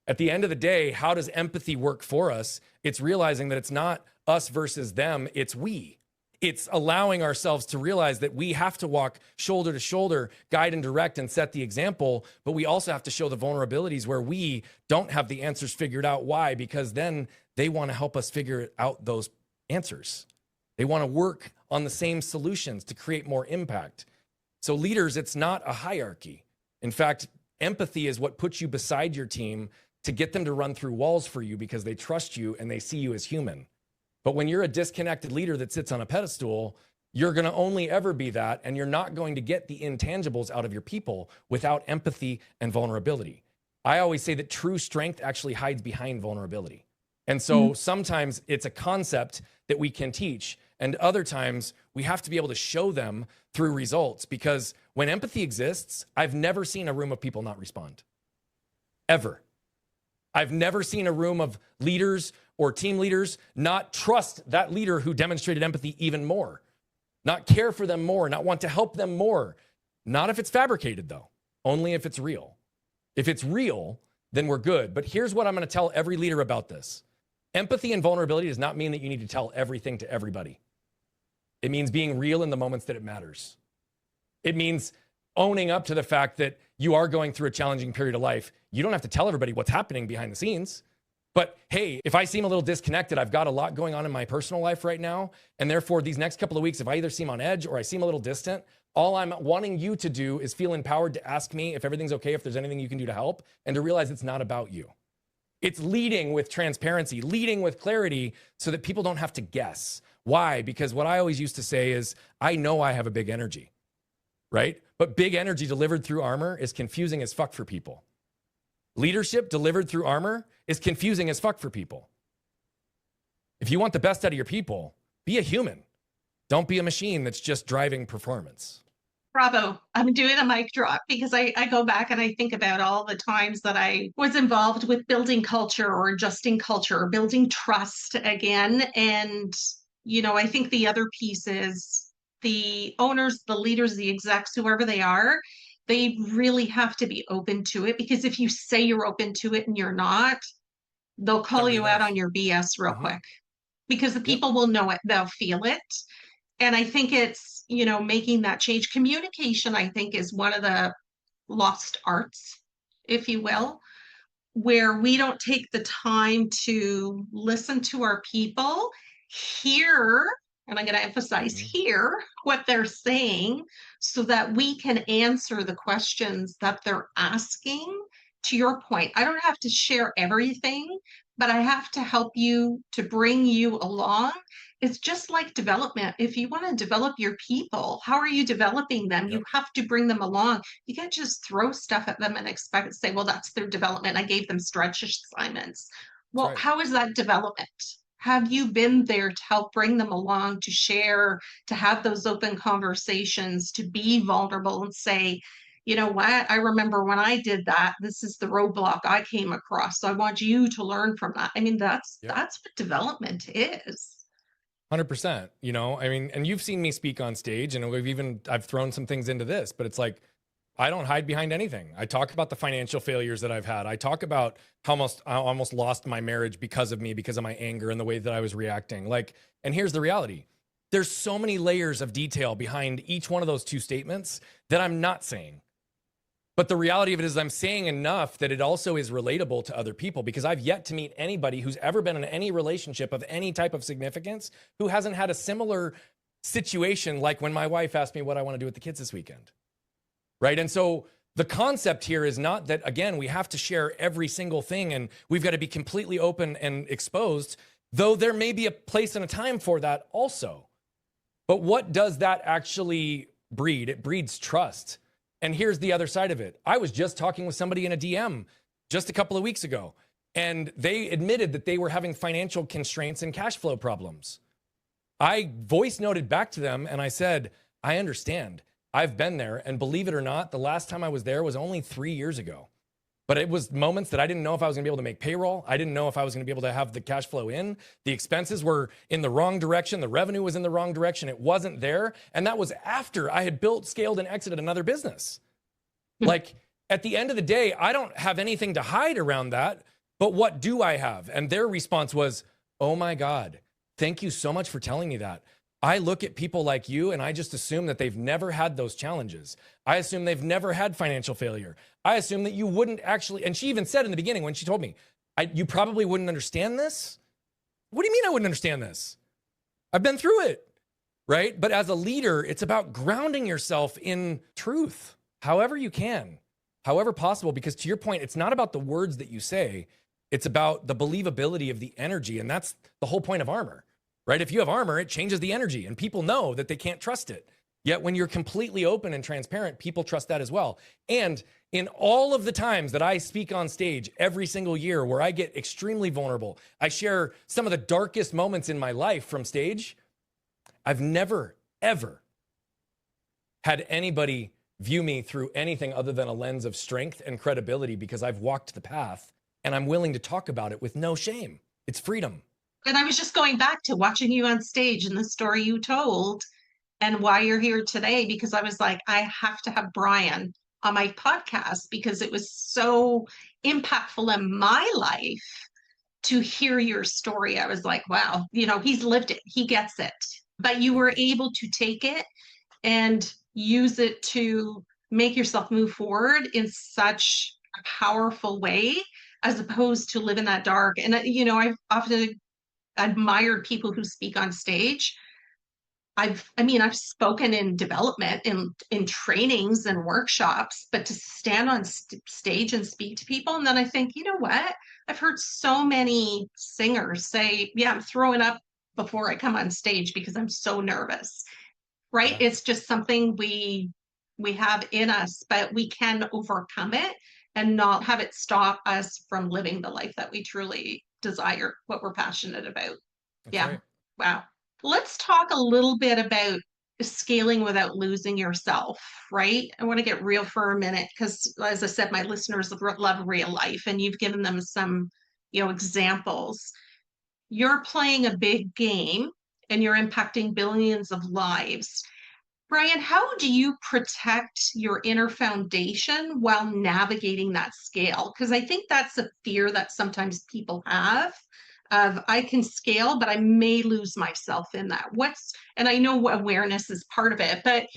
B: At the end of the day, how does empathy work for us? It's realizing that it's not us versus them, it's we. It's allowing ourselves to realize that we have to walk shoulder to shoulder, guide and direct and set the example, but we also have to show the vulnerabilities where we don't have the answers figured out. Why? Because then they want to help us figure out those answers. They want to work on the same solutions to create more impact. So leaders, it's not a hierarchy. In fact, empathy is what puts you beside your team to get them to run through walls for you because they trust you and they see you as human. But when you're a disconnected leader that sits on a pedestal, you're going to only ever be that, and you're not going to get the intangibles out of your people without empathy and vulnerability. I always say that true strength actually hides behind vulnerability. And so sometimes it's a concept that we can teach, and other times we have to be able to show them through results, because when empathy exists, I've never seen a room of people not respond. Ever. I've never seen a room of leaders or team leaders not trust that leader who demonstrated empathy even more, not care for them more, not want to help them more. Not if it's fabricated, though, only if it's real. If it's real, then we're good. But here's what I'm going to tell every leader about this. Empathy and vulnerability does not mean that you need to tell everything to everybody. It means being real in the moments that it matters. It means owning up to the fact that you are going through a challenging period of life. You don't have to tell everybody what's happening behind the scenes. But hey, if I seem a little disconnected, I've got a lot going on in my personal life right now. And therefore, these next couple of weeks, if I either seem on edge or I seem a little distant, all I'm wanting you to do is feel empowered to ask me if everything's okay, if there's anything you can do to help, and to realize it's not about you. It's leading with transparency, leading with clarity so that people don't have to guess. Why? Because what I always used to say is, I know I have a big energy, right? But big energy delivered through armor is confusing as fuck for people. Leadership delivered through armor is confusing as fuck for people. If you want the best out of your people, be a human. Don't be a machine that's just driving performance.
A: Bravo. I'm doing a mic drop because I go back and I think about all the times that I was involved with building culture or adjusting culture or building trust again. And, I think the other piece is the owners, the leaders, the execs, whoever they are, they really have to be open to it, because if you say you're open to it and you're not, they'll call you out on your BS real quick, because the people will know it, they'll feel it. And I think it's, making that change. Communication, I think, is one of the lost arts, if you will, where we don't take the time to listen to our people, hear, and I'm going to emphasize hear what they're saying so that we can answer the questions that they're asking. To your point, I don't have to share everything, but I have to help you, to bring you along. It's just like development. If you want to develop your people, how are you developing them? You have to bring them along. You can't just throw stuff at them and expect to say, well, that's their development. I gave them stretch assignments. Well, how is that development? Have you been there to help bring them along, to share, to have those open conversations, to be vulnerable and say, you know what, I remember when I did that, this is the roadblock I came across. So I want you to learn from that. I mean, that's what development is.
B: 100%, and you've seen me speak on stage, and I've thrown some things into this, but it's like, I don't hide behind anything. I talk about the financial failures that I've had. I talk about how I almost lost my marriage because of me, because of my anger and the way that I was reacting. And here's the reality. There's so many layers of detail behind each one of those two statements that I'm not saying. But the reality of it is I'm saying enough that it also is relatable to other people, because I've yet to meet anybody who's ever been in any relationship of any type of significance who hasn't had a similar situation, like when my wife asked me what I want to do with the kids this weekend. Right? And so the concept here is not that, again, we have to share every single thing and we've got to be completely open and exposed, though there may be a place and a time for that also. But what does that actually breed? It breeds trust. And here's the other side of it. I was just talking with somebody in a DM just a couple of weeks ago, And they admitted that they were having financial constraints and cash flow problems. I voice noted back to them and I said, I understand. I've been there. And believe it or not, the last time I was there was only 3 years ago. But it was moments that I didn't know if I was going to be able to make payroll. I didn't know if I was going to be able to have the cash flow in. The expenses were in the wrong direction. The revenue was in the wrong direction. It wasn't there. And that was after I had built, scaled, and exited another business. Like, at the end of the day, I don't have anything to hide around that. But what do I have? And their response was, oh my God, thank you so much for telling me that. I look at people like you and I just assume that they've never had those challenges. I assume they've never had financial failure. I assume that you wouldn't actually, and she even said in the beginning when she told me, you probably wouldn't understand this. What do you mean I wouldn't understand this? I've been through it, right? But as a leader, it's about grounding yourself in truth, however you can, however possible, because to your point, it's not about the words that you say, it's about the believability of the energy. And that's the whole point of armor. Right? If you have armor, it changes the energy and people know that they can't trust it. Yet when you're completely open and transparent, people trust that as well. And in all of the times that I speak on stage every single year where I get extremely vulnerable, I share some of the darkest moments in my life from stage, I've never, ever had anybody view me through anything other than a lens of strength and credibility because I've walked the path and I'm willing to talk about it with no shame. It's freedom.
A: And I was just going back to watching you on stage and the story you told and why you're here today, because I was like, I have to have Brian on my podcast because it was so impactful in my life to hear your story. I was like, wow, he's lived it. He gets it. But you were able to take it and use it to make yourself move forward in such a powerful way, as opposed to live in that dark. And, I've often admired people who speak on stage. I've spoken in development, in trainings and workshops, but to stand on stage and speak to people. And then I think, you know what? I've heard so many singers say, yeah, I'm throwing up before I come on stage because I'm so nervous, right? Yeah. It's just something we have in us, but we can overcome it and not have it stop us from living the life that we truly desire, what we're passionate about.
B: That's
A: yeah.
B: Right.
A: Wow. Let's talk a little bit about scaling without losing yourself, right? I want to get real for a minute because, as I said, my listeners love real life, and you've given them some, examples. You're playing a big game and you're impacting billions of lives. Brian, how do you protect your inner foundation while navigating that scale? Because I think that's a fear that sometimes people have of, I can scale, but I may lose myself in that. And I know awareness is part of it, but,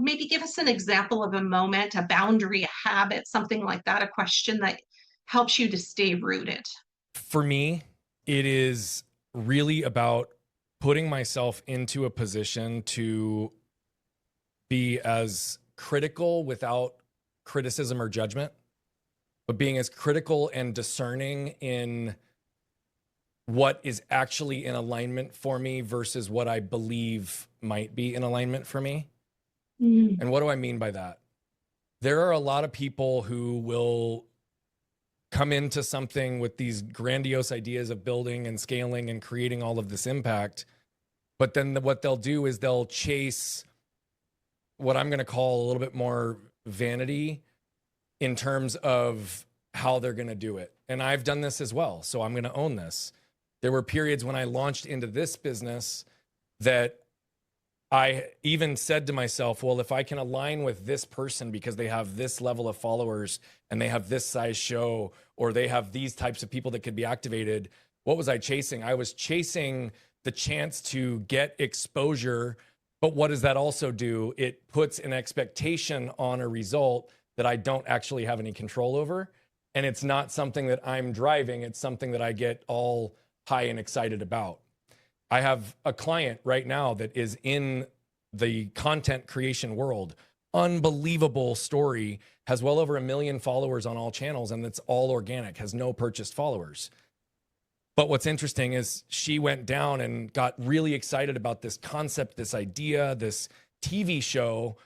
A: maybe give us an example of a moment, a boundary, a habit, something like that, a question that helps you to stay rooted.
B: For me, it is really about putting myself into a position to be as critical without criticism or judgment, but being as critical and discerning in what is actually in alignment for me versus what I believe might be in alignment for me. And what do I mean by that? There are a lot of people who will come into something with these grandiose ideas of building and scaling and creating all of this impact, but then what they'll do is they'll chase what I'm going to call a little bit more vanity in terms of how they're going to do it. And I've done this as well, so I'm going to own this. There were periods when I launched into this business that I even said to myself, well, if I can align with this person because they have this level of followers and they have this size show, or they have these types of people that could be activated, what was I chasing? I was chasing the chance to get exposure. But what does that also do? It puts an expectation on a result that I don't actually have any control over. And it's not something that I'm driving. It's something that I get all high and excited about. I have a client right now that is in the content creation world. Unbelievable story, has well over 1 million followers on all channels, and it's all organic, has no purchased followers. But what's interesting is she went down and got really excited about this concept, this idea, this TV show,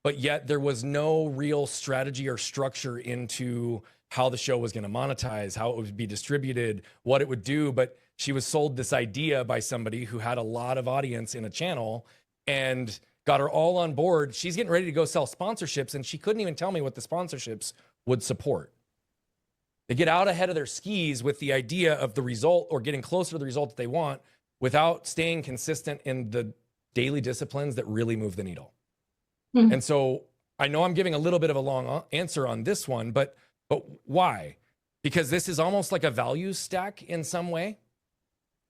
B: but yet there was no real strategy or structure into how the show was going to monetize, how it would be distributed, what it would do. But she was sold this idea by somebody who had a lot of audience in a channel and got her all on board. She's getting ready to go sell sponsorships, and she couldn't even tell me what the sponsorships would support. They get out ahead of their skis with the idea of the result or getting closer to the result that they want without staying consistent in the daily disciplines that really move the needle. Mm-hmm. And so I know I'm giving a little bit of a long answer on this one, but why? Because this is almost like a value stack in some way,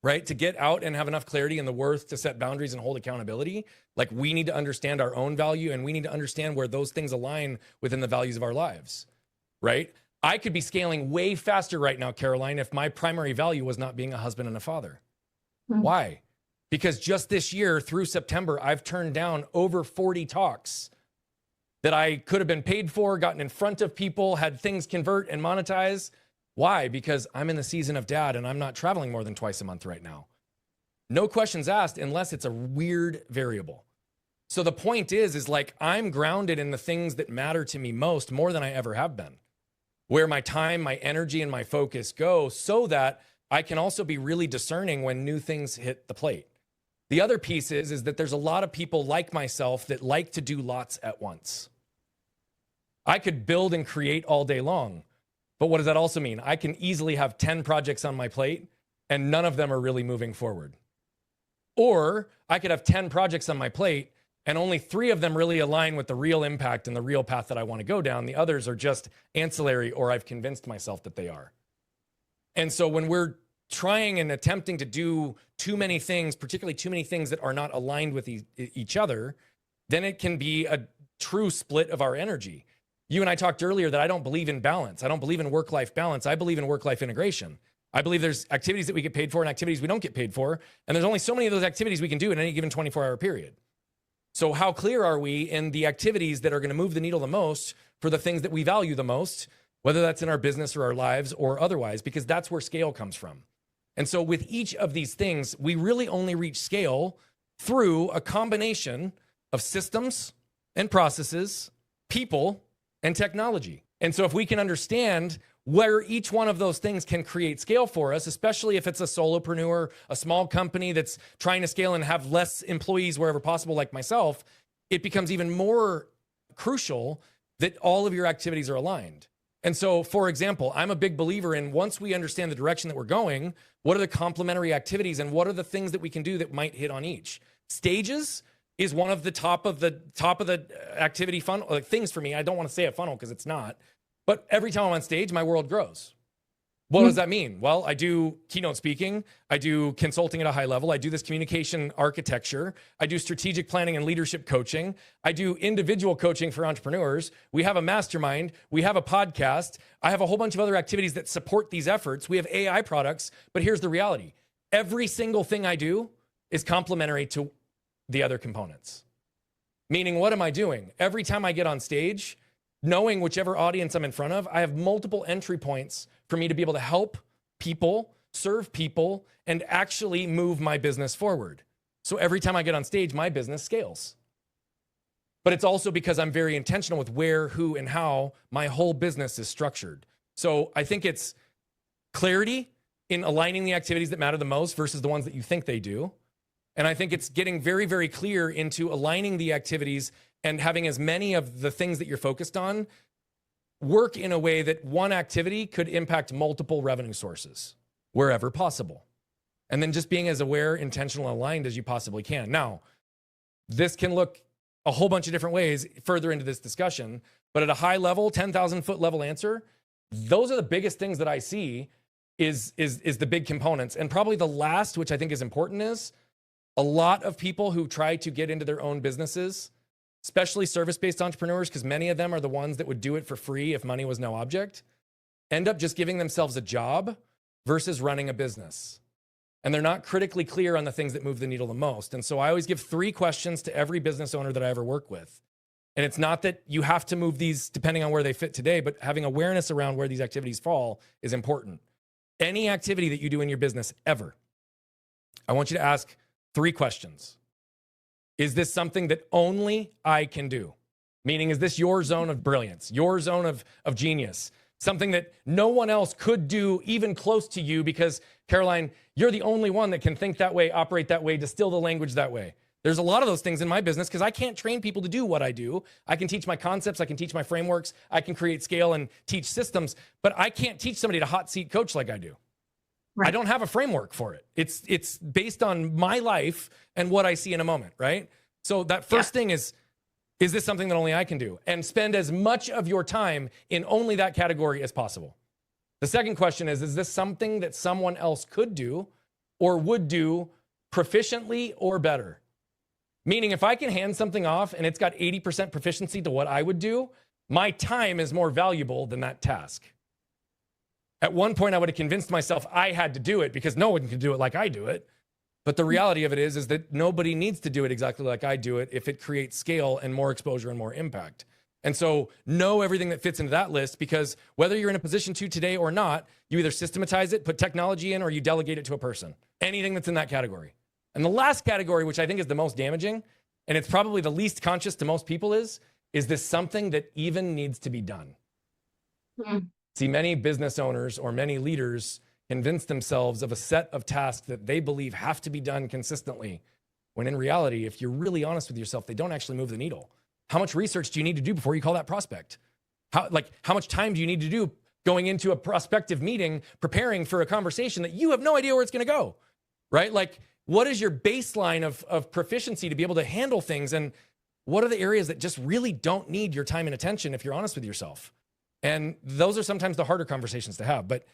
B: right? To get out and have enough clarity in the worth to set boundaries and hold accountability. Like, we need to understand our own value, and we need to understand where those things align within the values of our lives, right? I could be scaling way faster right now, Caroline, if my primary value was not being a husband and a father. Mm-hmm. Why? Because just this year through September, I've turned down over 40 talks that I could have been paid for, gotten in front of people, had things convert and monetize. Why? Because I'm in the season of dad and I'm not traveling more than twice a month right now. No questions asked unless it's a weird variable. So the point is like, I'm grounded in the things that matter to me most, more than I ever have been. Where my time, my energy, and my focus go, so that I can also be really discerning when new things hit the plate. The other piece is that there's a lot of people like myself that like to do lots at once. I could build and create all day long, but what does that also mean? I can easily have 10 projects on my plate and none of them are really moving forward. Or I could have 10 projects on my plate and only 3 of them really align with the real impact and the real path that I want to go down. The others are just ancillary, or I've convinced myself that they are. And so when we're trying and attempting to do too many things, particularly too many things that are not aligned with each other, then it can be a true split of our energy. You and I talked earlier that I don't believe in balance. I don't believe in work-life balance. I believe in work-life integration. I believe there's activities that we get paid for and activities we don't get paid for. And there's only so many of those activities we can do in any given 24-hour period. So how clear are we in the activities that are going to move the needle the most for the things that we value the most, whether that's in our business or our lives or otherwise, because that's where scale comes from. And so with each of these things, we really only reach scale through a combination of systems and processes, people, and technology. And so if we can understand where each one of those things can create scale for us, especially if it's a solopreneur, a small company that's trying to scale and have less employees wherever possible, like myself, it becomes even more crucial that all of your activities are aligned. And so, for example, I'm a big believer in, once we understand the direction that we're going, what are the complementary activities and what are the things that we can do that might hit on each? Stages is one of the top of the activity funnel, like things for me. I don't want to say a funnel because it's not, but every time I'm on stage, my world grows. What does that mean? Well, I do keynote speaking. I do consulting at a high level. I do this communication architecture. I do strategic planning and leadership coaching. I do individual coaching for entrepreneurs. We have a mastermind. We have a podcast. I have a whole bunch of other activities that support these efforts. We have AI products, but here's the reality. Every single thing I do is complementary to the other components. Meaning, what am I doing? Every time I get on stage, knowing whichever audience I'm in front of, I have multiple entry points for me to be able to help people, serve people, and actually move my business forward. So every time I get on stage, my business scales. But it's also because I'm very intentional with where, who, and how my whole business is structured. So I think it's clarity in aligning the activities that matter the most versus the ones that you think they do. And I think it's getting very, very clear into aligning the activities and having as many of the things that you're focused on work in a way that one activity could impact multiple revenue sources wherever possible. And then just being as aware, intentional, and aligned as you possibly can. Now, this can look a whole bunch of different ways further into this discussion, but at a high level, 10,000 foot level answer, those are the biggest things that I see is the big components. And probably the last, which I think is important, is a lot of people who try to get into their own businesses, especially service-based entrepreneurs, because many of them are the ones that would do it for free if money was no object, end up just giving themselves a job versus running a business. And they're not critically clear on the things that move the needle the most. And so I always give 3 questions to every business owner that I ever work with. And it's not that you have to move these depending on where they fit today, but having awareness around where these activities fall is important. Any activity that you do in your business ever, I want you to ask 3 questions. Is this something that only I can do? Meaning, is this your zone of brilliance, your zone of genius? something that no one else could do even close to you, because Caroline, you're the only one that can think that way, operate that way, distill the language that way. There's a lot of those things in my business because I can't train people to do what I do. I can teach my concepts, I can teach my frameworks, I can create scale and teach systems, but I can't teach somebody to hot seat coach like I do. Right. I don't have a framework for it. It's based on my life and what I see in a moment, right? So that first thing is this something that only I can do? And spend as much of your time in only that category as possible. The second question is this something that someone else could do or would do proficiently or better? Meaning if I can hand something off and it's got 80% proficiency to what I would do, my time is more valuable than that task. At one point, I would have convinced myself I had to do it because no one can do it like I do it. But the reality of it is that nobody needs to do it exactly like I do it if it creates scale and more exposure and more impact. And so know everything that fits into that list, because whether you're in a position to today or not, you either systematize it, put technology in, or you delegate it to a person. Anything that's in that category. And the last category, which I think is the most damaging, and it's probably the least conscious to most people, is this something that even needs to be done? Mm. See, many business owners or many leaders convince themselves of a set of tasks that they believe have to be done consistently, when in reality, if you're really honest with yourself, they don't actually move the needle. How much research do you need to do before you call that prospect? How much time do you need to do going into a prospective meeting, preparing for a conversation that you have no idea where it's going to go, right? Like, what is your baseline of proficiency to be able to handle things? And what are the areas that just really don't need your time and attention if you're honest with yourself? And those are sometimes the harder conversations to have. But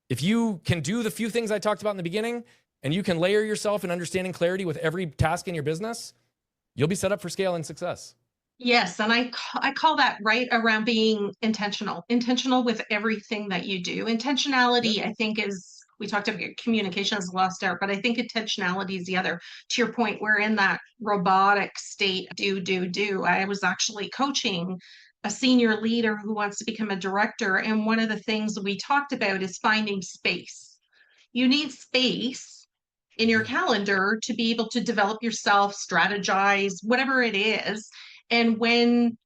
B: if you can do the few things I talked about in the beginning, and you can layer yourself in understanding clarity with every task in your business, you'll be set up for scale and success.
A: Yes, and I call that right around being intentional with everything that you do. Intentionality, I think, is, we talked about communication as a lost art, but I think intentionality is the other. To your point, we're in that robotic state, do. I was actually coaching a senior leader who wants to become a director, and one of the things we talked about is finding space. You need space in your calendar to be able to develop yourself, strategize, whatever it is. And when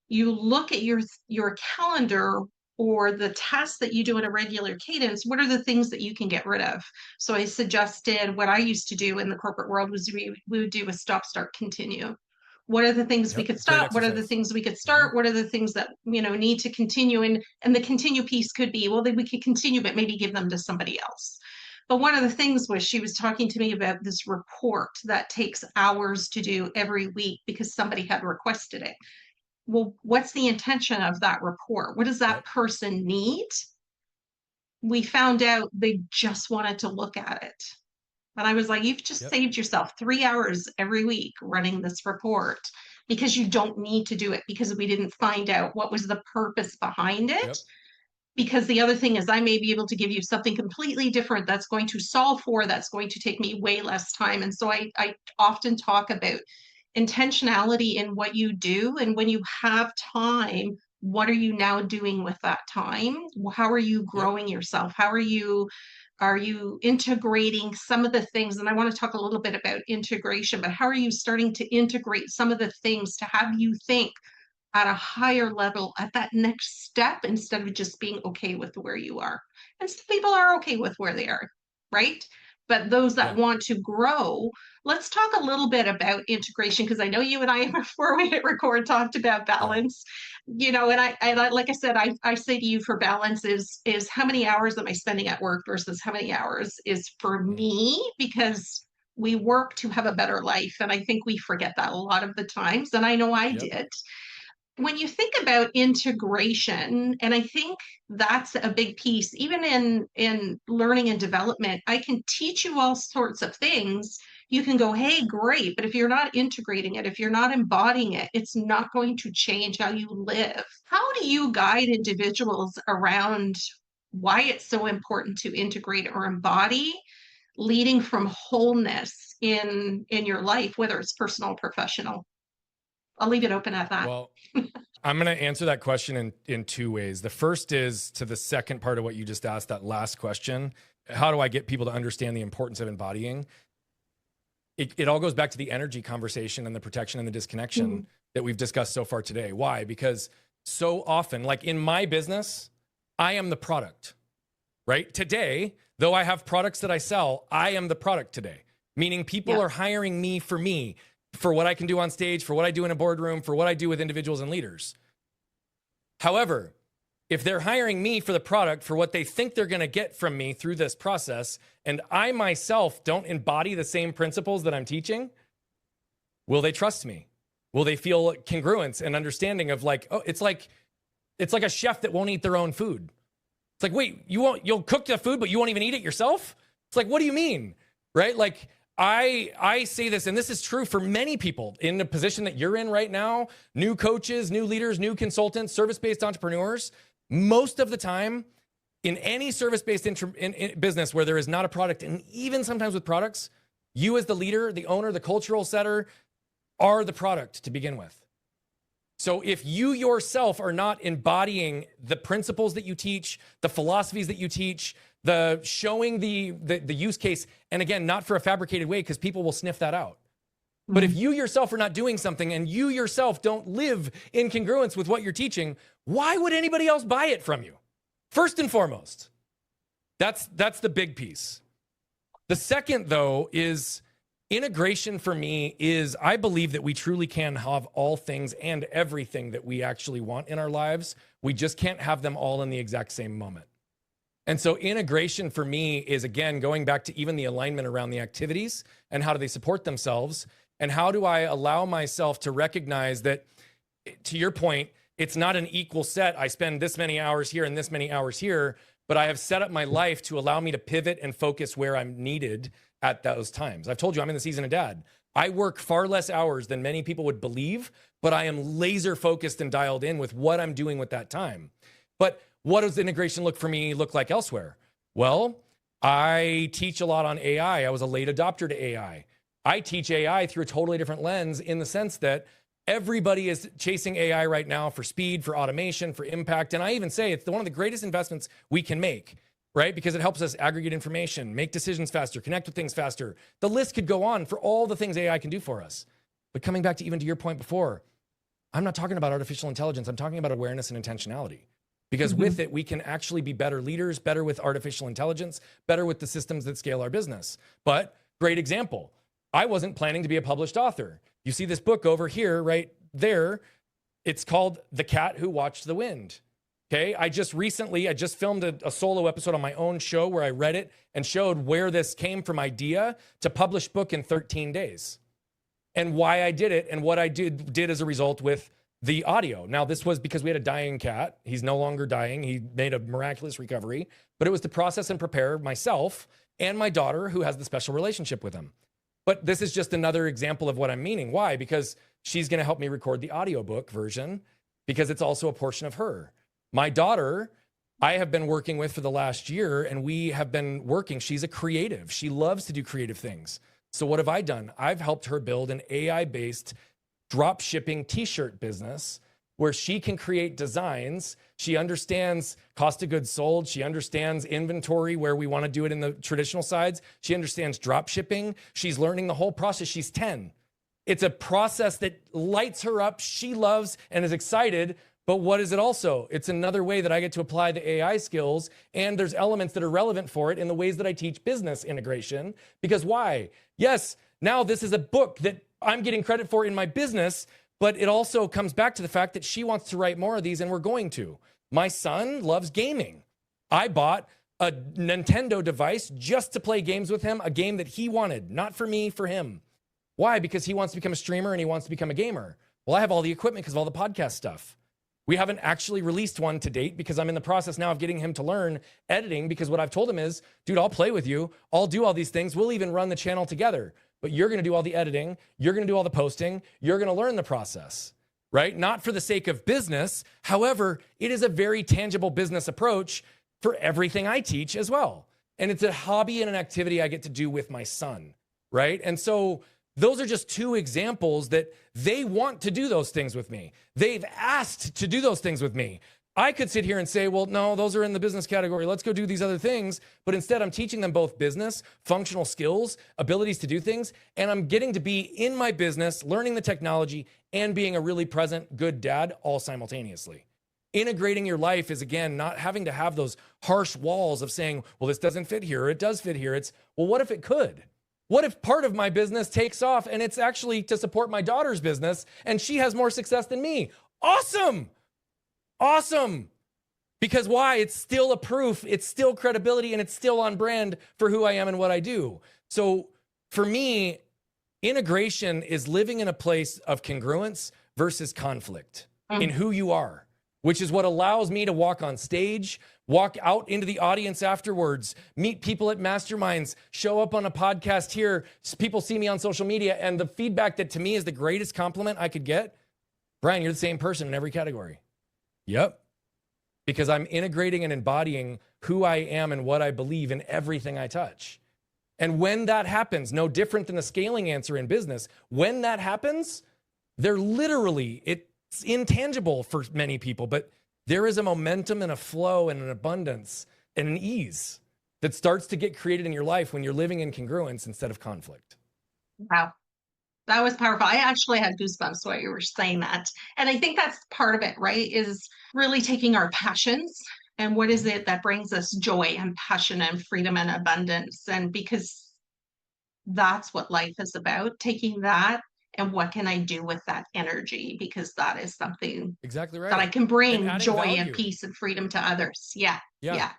A: you look at your calendar or the tasks that you do in a regular cadence, what are the things that you can get rid of? So I suggested, what I used to do in the corporate world was we would do a stop, start, continue. What are the things we could stop? What are the things we could start? What are the things that, need to continue? And the continue piece could be, well, then we could continue, but maybe give them to somebody else. But one of the things was, she was talking to me about this report that takes hours to do every week because somebody had requested it. Well, what's the intention of that report? What does that person need? We found out they just wanted to look at it. And I was like, you've just saved yourself 3 hours every week running this report, because you don't need to do it, because we didn't find out what was the purpose behind it. Because the other thing is, I may be able to give you something completely different that's going to solve for, that's going to take me way less time. And so I often talk about intentionality in what you do. And when you have time, what are you now doing with that time? How are you growing yourself? How are you integrating some of the things? And I want to talk a little bit about integration, but how are you starting to integrate some of the things to have you think at a higher level, at that next step, instead of just being okay with where you are? And some people are okay with where they are, right? But those that want to grow, let's talk a little bit about integration, because I know you and I, before we hit record, talked about balance. And I like I said, I say to you, for balance is how many hours am I spending at work versus how many hours is for me, because we work to have a better life. And I think we forget that a lot of the times. And I know I did. When you think about integration, and I think that's a big piece, even in learning and development, I can teach you all sorts of things. You can go, hey, great, but if you're not integrating it, if you're not embodying it, it's not going to change how you live. How do you guide individuals around why it's so important to integrate or embody, leading from wholeness in your life, whether it's personal or professional? I'll leave it open at that.
B: Well, I'm going to answer that question in two ways. The first is to the second part of what you just asked, that last question. How do I get people to understand the importance of embodying? It all goes back to the energy conversation and the protection and the disconnection that we've discussed so far today. Why? Because so often, like in my business, I am the product, right? Today, though I have products that I sell, I am the product today, meaning people are hiring me, for what I can do on stage, for what I do in a boardroom, for what I do with individuals and leaders. However, if they're hiring me for the product, for what they think they're going to get from me through this process, and I myself don't embody the same principles that I'm teaching, will they trust me? Will they feel congruence and understanding of like, oh, it's like a chef that won't eat their own food. It's like, wait, you'll cook the food, but you won't even eat it yourself? It's like, what do you mean? Right? Like, I say this, and this is true for many people in the position that you're in right now, new coaches, new leaders, new consultants, service-based entrepreneurs. Most of the time, in any service-based in business where there is not a product, and even sometimes with products, you as the leader, the owner, the cultural setter, are the product to begin with. So if you yourself are not embodying the principles that you teach, the philosophies that you teach, the showing the use case, and again, not for a fabricated way, because people will sniff that out. But if you yourself are not doing something and you yourself don't live in congruence with what you're teaching, why would anybody else buy it from you? First and foremost, that's the big piece. The second, though, is integration for me is I believe that we truly can have all things and everything that we actually want in our lives. We just can't have them all in the exact same moment. And so integration for me is, again, going back to even the alignment around the activities and how do they support themselves, and how do I allow myself to recognize that, to your point, it's not an equal set. I spend this many hours here and this many hours here, but I have set up my life to allow me to pivot and focus where I'm needed at those times. I've told you I'm in the season of dad. I work far less hours than many people would believe, but I am laser focused and dialed in with what I'm doing with that time. But what does integration look like elsewhere? Well, I teach a lot on AI. I was a late adopter to AI. I teach AI through a totally different lens, in the sense that everybody is chasing AI right now for speed, for automation, for impact. And I even say it's one of the greatest investments we can make, right? Because it helps us aggregate information, make decisions faster, connect with things faster. The list could go on for all the things AI can do for us. But coming back to even to your point before, I'm not talking about artificial intelligence. I'm talking about awareness and intentionality. Because with it, we can actually be better leaders, better with artificial intelligence, better with the systems that scale our business. But great example, I wasn't planning to be a published author. You see this book over here, right there. It's called The Cat Who Watched the Wind. Okay, I just filmed a solo episode on my own show where I read it and showed where this came from idea to publish book in 13 days. And why I did it and what I did as a result with the audio. Now, this was because we had a dying cat. He's no longer dying. He made a miraculous recovery, but it was to process and prepare myself and my daughter, who has the special relationship with him. But this is just another example of what I'm meaning. Why? Because she's going to help me record the audiobook version, because it's also a portion of her. My daughter, I have been working with for the last year, and we have been working. She's a creative. She loves to do creative things. So what have I done? I've helped her build an AI-based drop shipping t-shirt business where she can create designs. She understands cost of goods sold. She understands inventory, where we want to do it in the traditional sides. She understands drop shipping. She's learning the whole process. She's 10. It's a process that lights her up. She loves and is excited. But what is it also? It's another way that I get to apply the AI skills, and there's elements that are relevant for it in the ways that I teach business integration. Because why? Yes, now this is a book that I'm getting credit for in my business, but it also comes back to the fact that she wants to write more of these, and we're going to. My son loves gaming. I bought a Nintendo device just to play games with him, a game that he wanted, not for me, for him. Why? Because he wants to become a streamer and he wants to become a gamer. Well, I have all the equipment because of all the podcast stuff. We haven't actually released one to date because I'm in the process now of getting him to learn editing, because what I've told him is, dude, I'll play with you. I'll do all these things. We'll even run the channel together. But you're going to do all the editing. You're going to do all the posting. You're going to learn the process, right? Not for the sake of business. However, it is a very tangible business approach for everything I teach as well. And it's a hobby and an activity I get to do with my son, right? And so those are just two examples that they want to do those things with me. They've asked to do those things with me. I could sit here and say, well, no, those are in the business category. Let's go do these other things. But instead, I'm teaching them both business, functional skills, abilities to do things. And I'm getting to be in my business, learning the technology, and being a really present, good dad all simultaneously. Integrating your life is, again, not having to have those harsh walls of saying, well, this doesn't fit here, or it does fit here. It's, well, what if it could? What if part of my business takes off and it's actually to support my daughter's business and she has more success than me? Awesome. Awesome. Because why? It's still a proof, it's still credibility, and it's still on brand for who I am and what I do. So for me, integration is living in a place of congruence versus conflict in who you are, which is what allows me to walk on stage, walk out into the audience afterwards, meet people at masterminds, show up on a podcast here. People see me on social media, and the feedback that to me is the greatest compliment I could get, Brian, you're the same person in every category. Yep. Because I'm integrating and embodying who I am and what I believe in everything I touch. And when that happens, no different than the scaling answer in business, when that happens, they're literally, it's intangible for many people, but there is a momentum and a flow and an abundance and an ease that starts to get created in your life when you're living in congruence instead of conflict.
A: Wow. That was powerful. I actually had goosebumps while you were saying that. And I think that's part of it, right? Is really taking our passions and what is it that brings us joy and passion and freedom and abundance. And because that's what life is about, taking that and what can I do with that energy? Because that is something
B: exactly right
A: that I can bring joy
B: value
A: and peace and freedom to others. Yeah,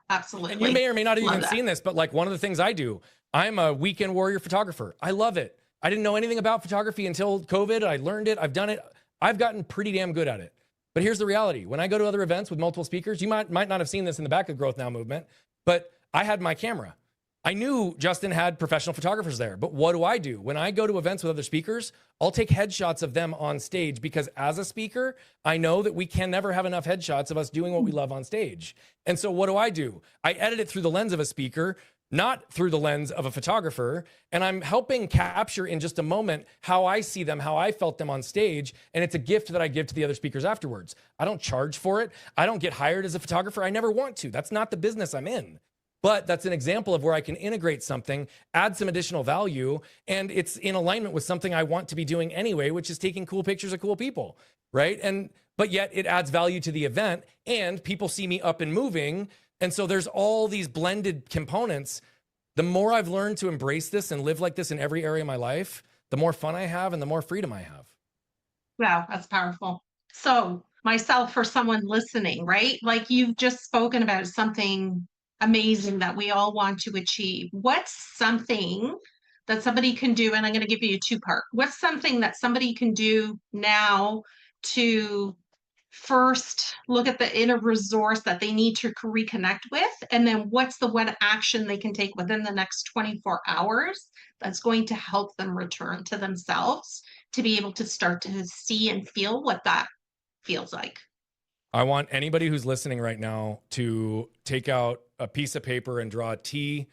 A: absolutely.
B: And you may or may not have even seen this, but like one of the things I do, I'm a weekend warrior photographer. I love it. I didn't know anything about photography until COVID. I learned it. I've done it. I've gotten pretty damn good at it. But here's the reality. When I go to other events with multiple speakers, you might not have seen this in the back of Growth Now movement, but I had my camera. I knew Justin had professional photographers there, but what do? When I go to events with other speakers, I'll take headshots of them on stage because as a speaker, I know that we can never have enough headshots of us doing what we love on stage. And so what do? I edit it through the lens of a speaker, not through the lens of a photographer. And I'm helping capture in just a moment how I see them, how I felt them on stage. And it's a gift that I give to the other speakers afterwards. I don't charge for it. I don't get hired as a photographer. I never want to. That's not the business I'm in. But that's an example of where I can integrate something, add some additional value, and it's in alignment with something I want to be doing anyway, which is taking cool pictures of cool people, right? But yet it adds value to the event, and people see me up and moving. And so there's all these blended components. The more I've learned to embrace this and live like this in every area of my life, the more fun I have and the more freedom I have.
A: Wow, that's powerful. So myself, for someone listening, right? Like you've just spoken about something amazing that we all want to achieve. What's something that somebody can do? And I'm going to give you a two-part. What's something that somebody can do now to first look at the inner resource that they need to reconnect with? And then what's the one action they can take within the next 24 hours that's going to help them return to themselves to be able to start to see and feel what that feels like?
B: I want anybody who's listening right now to take out a piece of paper and draw a T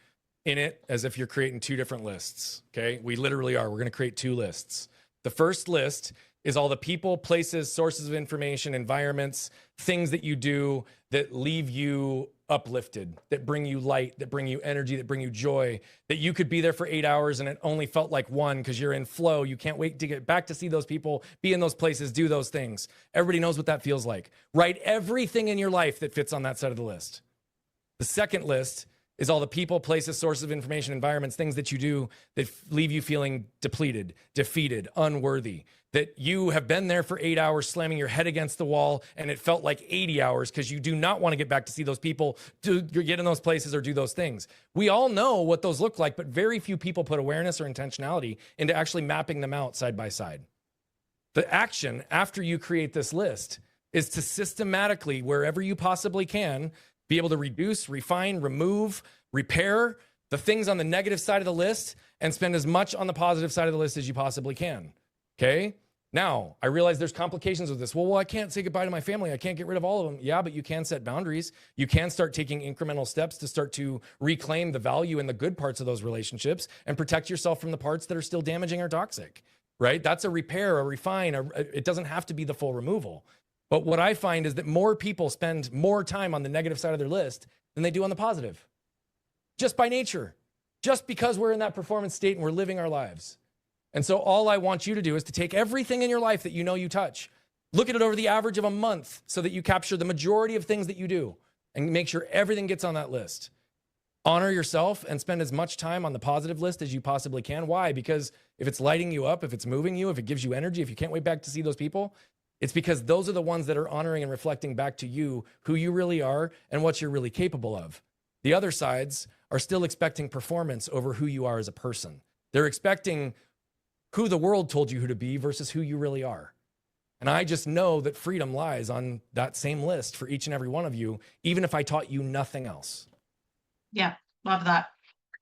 B: in it as if you're creating two different lists. Okay. We literally are. We're going to create two lists. The first list is all the people, places, sources of information, environments, things that you do that leave you uplifted, that bring you light, that bring you energy, that bring you joy, that you could be there for 8 hours and it only felt like one because you're in flow. You can't wait to get back to see those people, be in those places, do those things. Everybody knows what that feels like. Write everything in your life that fits on that side of the list. The second list is all the people, places, sources of information, environments, things that you do that leave you feeling depleted, defeated, unworthy, that you have been there for 8 hours slamming your head against the wall and it felt like 80 hours because you do not want to get back to see those people, get in those places or do those things. We all know what those look like, but very few people put awareness or intentionality into actually mapping them out side by side. The action after you create this list is to systematically, wherever you possibly can, be able to reduce, refine, remove, repair the things on the negative side of the list and spend as much on the positive side of the list as you possibly can. Okay? Now, I realize there's complications with this. Well, I can't say goodbye to my family. I can't get rid of all of them. Yeah, but you can set boundaries. You can start taking incremental steps to start to reclaim the value and the good parts of those relationships and protect yourself from the parts that are still damaging or toxic, right? That's a repair, a refine. It doesn't have to be the full removal. But what I find is that more people spend more time on the negative side of their list than they do on the positive. Just by nature. Just because we're in that performance state and we're living our lives. And so all I want you to do is to take everything in your life that you know you touch. Look at it over the average of a month so that you capture the majority of things that you do and make sure everything gets on that list. Honor yourself and spend as much time on the positive list as you possibly can. Why? Because if it's lighting you up, if it's moving you, if it gives you energy, if you can't wait back to see those people, it's because those are the ones that are honoring and reflecting back to you who you really are and what you're really capable of. The other sides are still expecting performance over who you are as a person. They're expecting who the world told you who to be versus who you really are. And I just know that freedom lies on that same list for each and every one of you, even if I taught you nothing else.
A: Yeah, love that.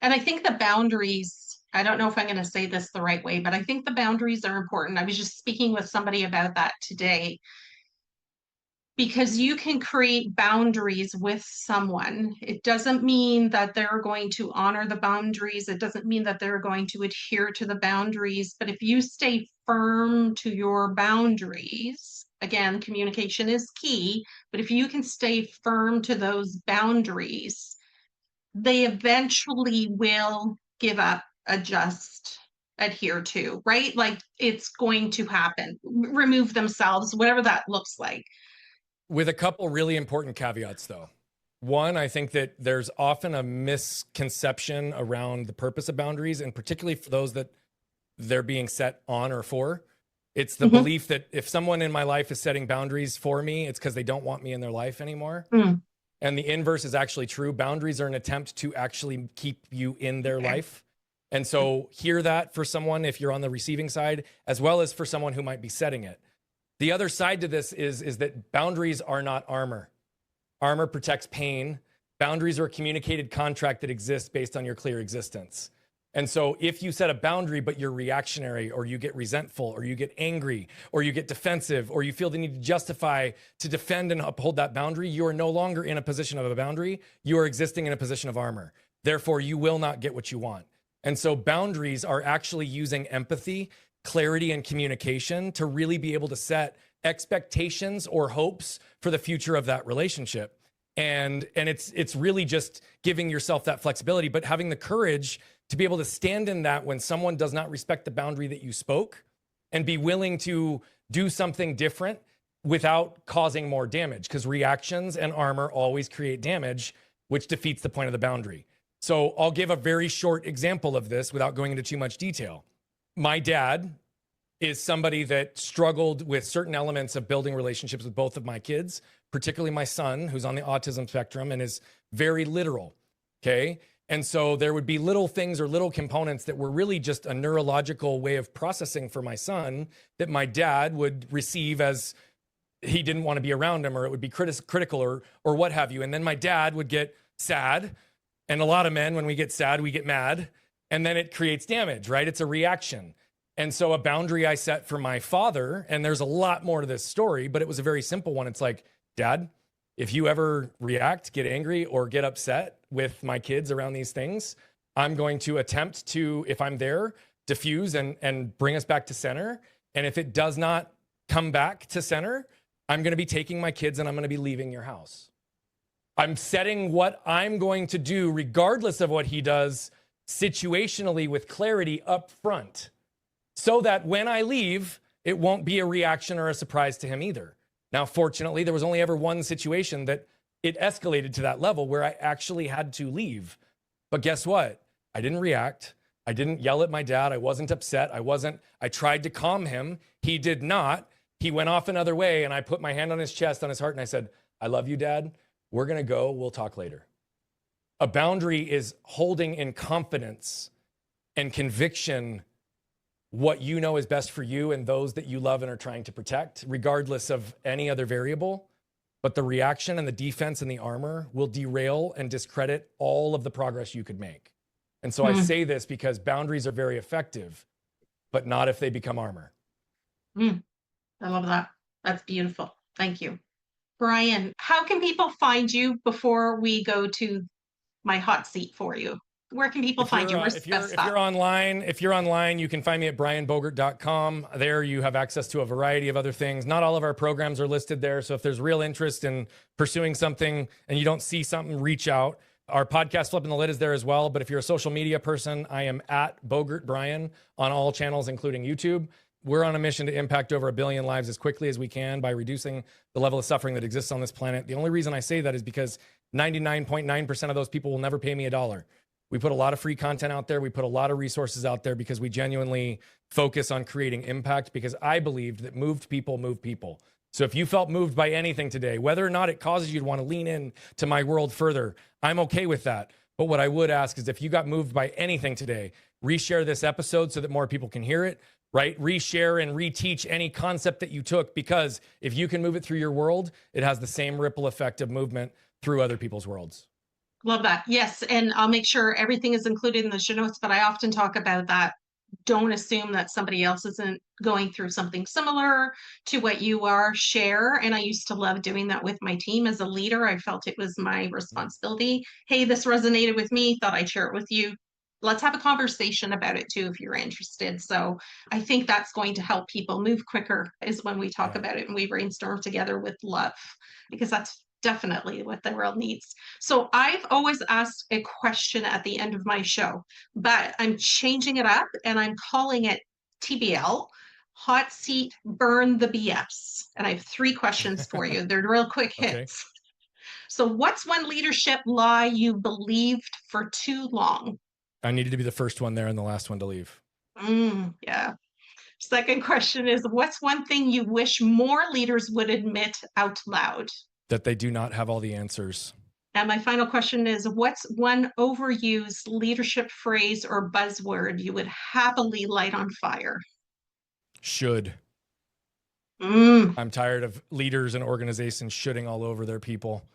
A: And I think the boundaries, I don't know if I'm going to say this the right way, but I think the boundaries are important. I was just speaking with somebody about that today, because you can create boundaries with someone. It doesn't mean that they're going to honor the boundaries. It doesn't mean that they're going to adhere to the boundaries. But if you stay firm to your boundaries, again, communication is key, but if you can stay firm to those boundaries, they eventually will give up, adjust, adhere to, right? Like it's going to happen, remove themselves, whatever that looks like.
B: With a couple really important caveats, though. One, I think that there's often a misconception around the purpose of boundaries, and particularly for those that they're being set on or for. It's the belief that if someone in my life is setting boundaries for me, it's because they don't want me in their life anymore. And the inverse is actually true. Boundaries are an attempt to actually keep you in their life. And so hear that for someone if you're on the receiving side, as well as for someone who might be setting it. The other side to this is that boundaries are not armor. Armor protects pain. Boundaries are a communicated contract that exists based on your clear existence. And so if you set a boundary, but you're reactionary, or you get resentful, or you get angry, or you get defensive, or you feel the need to justify to defend and uphold that boundary, you are no longer in a position of a boundary. You are existing in a position of armor. Therefore, you will not get what you want. And so boundaries are actually using empathy, clarity, and communication to really be able to set expectations or hopes for the future of that relationship. And it's really just giving yourself that flexibility, but having the courage to be able to stand in that when someone does not respect the boundary that you spoke, and be willing to do something different without causing more damage, because reactions and armor always create damage, which defeats the point of the boundary. So I'll give a very short example of this without going into too much detail. My dad is somebody that struggled with certain elements of building relationships with both of my kids, particularly my son, who's on the autism spectrum and is very literal, okay? And so there would be little things or little components that were really just a neurological way of processing for my son that my dad would receive as he didn't want to be around him, or it would be critical or what have you. And then my dad would get sad. And a lot of men, when we get sad, we get mad. And then it creates damage, right? It's a reaction. And so a boundary I set for my father, and there's a lot more to this story, but it was a very simple one. It's like, Dad, if you ever react, get angry, or get upset with my kids around these things, I'm going to attempt to, if I'm there, diffuse and bring us back to center. And if it does not come back to center, I'm going to be taking my kids and I'm going to be leaving your house. I'm setting what I'm going to do, regardless of what he does, situationally with clarity up front, so that when I leave, it won't be a reaction or a surprise to him either. Now, fortunately, there was only ever one situation that it escalated to that level where I actually had to leave. But guess what? I didn't react. I didn't yell at my dad. I wasn't upset. I tried to calm him. He did not. He went off another way, and I put my hand on his chest, on his heart, and I said, I love you, Dad. We're going to go. We'll talk later. A boundary is holding in confidence and conviction what you know is best for you and those that you love and are trying to protect, regardless of any other variable. But the reaction and the defense and the armor will derail and discredit all of the progress you could make. And so I say this because boundaries are very effective, but not if they become armor.
A: I love that. That's beautiful. Thank you. Brian, how can people find you before we go to my hot seat for you? Where can people find you?
B: If you're online, you can find me at brianbogert.com. There you have access to a variety of other things. Not all of our programs are listed there. So if there's real interest in pursuing something and you don't see something, reach out. Our podcast, Flipping the Lid, is there as well. But if you're a social media person, I am at Bogert Brian on all channels, including YouTube. we're on a mission to impact over 1 billion lives as quickly as we can by reducing the level of suffering that exists on this planet. The only reason I say that is because 99.9% of those people will never pay me $1. We put a lot of free content out there. We put a lot of resources out there because we genuinely focus on creating impact, because I believed that moved people move people. So if you felt moved by anything today, whether or not it causes you to want to lean in to my world further, I'm okay with that. But what I would ask is, if you got moved by anything today, reshare this episode so that more people can hear it, right? Reshare and reteach any concept that you took, because if you can move it through your world, it has the same ripple effect of movement through other people's worlds.
A: Love that. Yes. And I'll make sure everything is included in the show notes, but I often talk about that. Don't assume that somebody else isn't going through something similar to what you are. Share. And I used to love doing that with my team as a leader. I felt it was my responsibility. Hey, this resonated with me. Thought I'd share it with you. Let's have a conversation about it too, if you're interested. So I think that's going to help people move quicker, is when we talk about it and we brainstorm together with love, because that's definitely what the world needs. So I've always asked a question at the end of my show, but I'm changing it up and I'm calling it TBL, Hot Seat Burn the BS. And I have 3 questions for you. They're real quick hits. Okay. So what's one leadership lie you believed for too long?
B: I needed to be the first one there and the last one to leave.
A: Yeah. Second question is, what's one thing you wish more leaders would admit out loud?
B: That they do not have all the answers.
A: And my final question is, what's one overused leadership phrase or buzzword you would happily light on fire?
B: Should. I'm tired of leaders and organizations shoulding all over their people.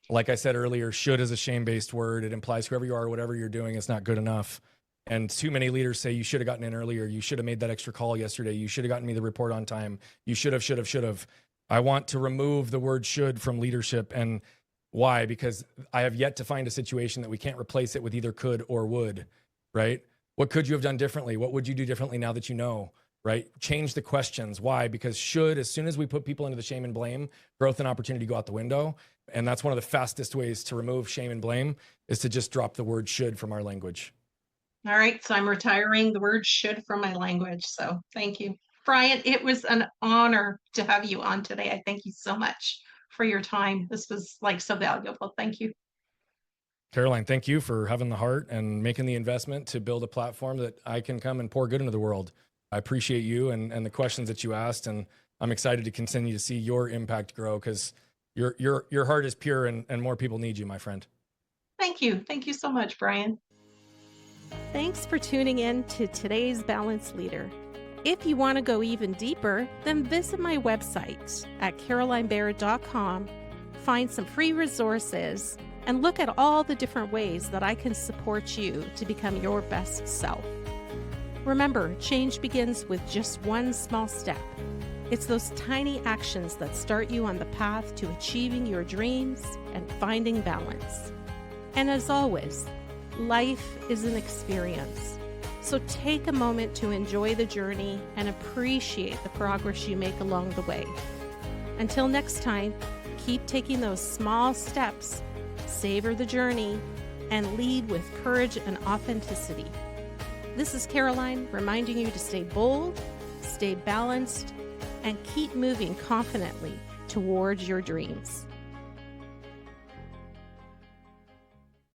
B: Like I said earlier, should is a shame-based word. It implies whoever you are, whatever you're doing, is not good enough. And too many leaders say, you should have gotten in earlier. You should have made that extra call yesterday. You should have gotten me the report on time. You should have. I want to remove the word should from leadership. And why? Because I have yet to find a situation that we can't replace it with either could or would, right? What could you have done differently? What would you do differently now that you know, right? Change the questions. Why? Because should, as soon as we put people into the shame and blame, growth and opportunity go out the window. And that's one of the fastest ways to remove shame and blame, is to just drop the word should from our language.
A: All right. So I'm retiring the word should from my language. So thank you, Brian. It was an honor to have you on today. I thank you so much for your time. This was so valuable. Thank you.
B: Caroline, thank you for having the heart and making the investment to build a platform that I can come and pour good into the world. I appreciate you and the questions that you asked, and I'm excited to continue to see your impact grow, because your heart is pure and more people need you, my friend.
A: Thank you. Thank you so much, Brian.
C: Thanks for tuning in to today's Balanced Leader. If you want to go even deeper, then visit my website at carolinebarrett.com, find some free resources, and look at all the different ways that I can support you to become your best self. Remember, change begins with just one small step. It's those tiny actions that start you on the path to achieving your dreams and finding balance. And as always, life is an experience. So take a moment to enjoy the journey and appreciate the progress you make along the way. Until next time, keep taking those small steps, savor the journey, and lead with courage and authenticity. This is Caroline, reminding you to stay bold, stay balanced, and keep moving confidently towards your dreams.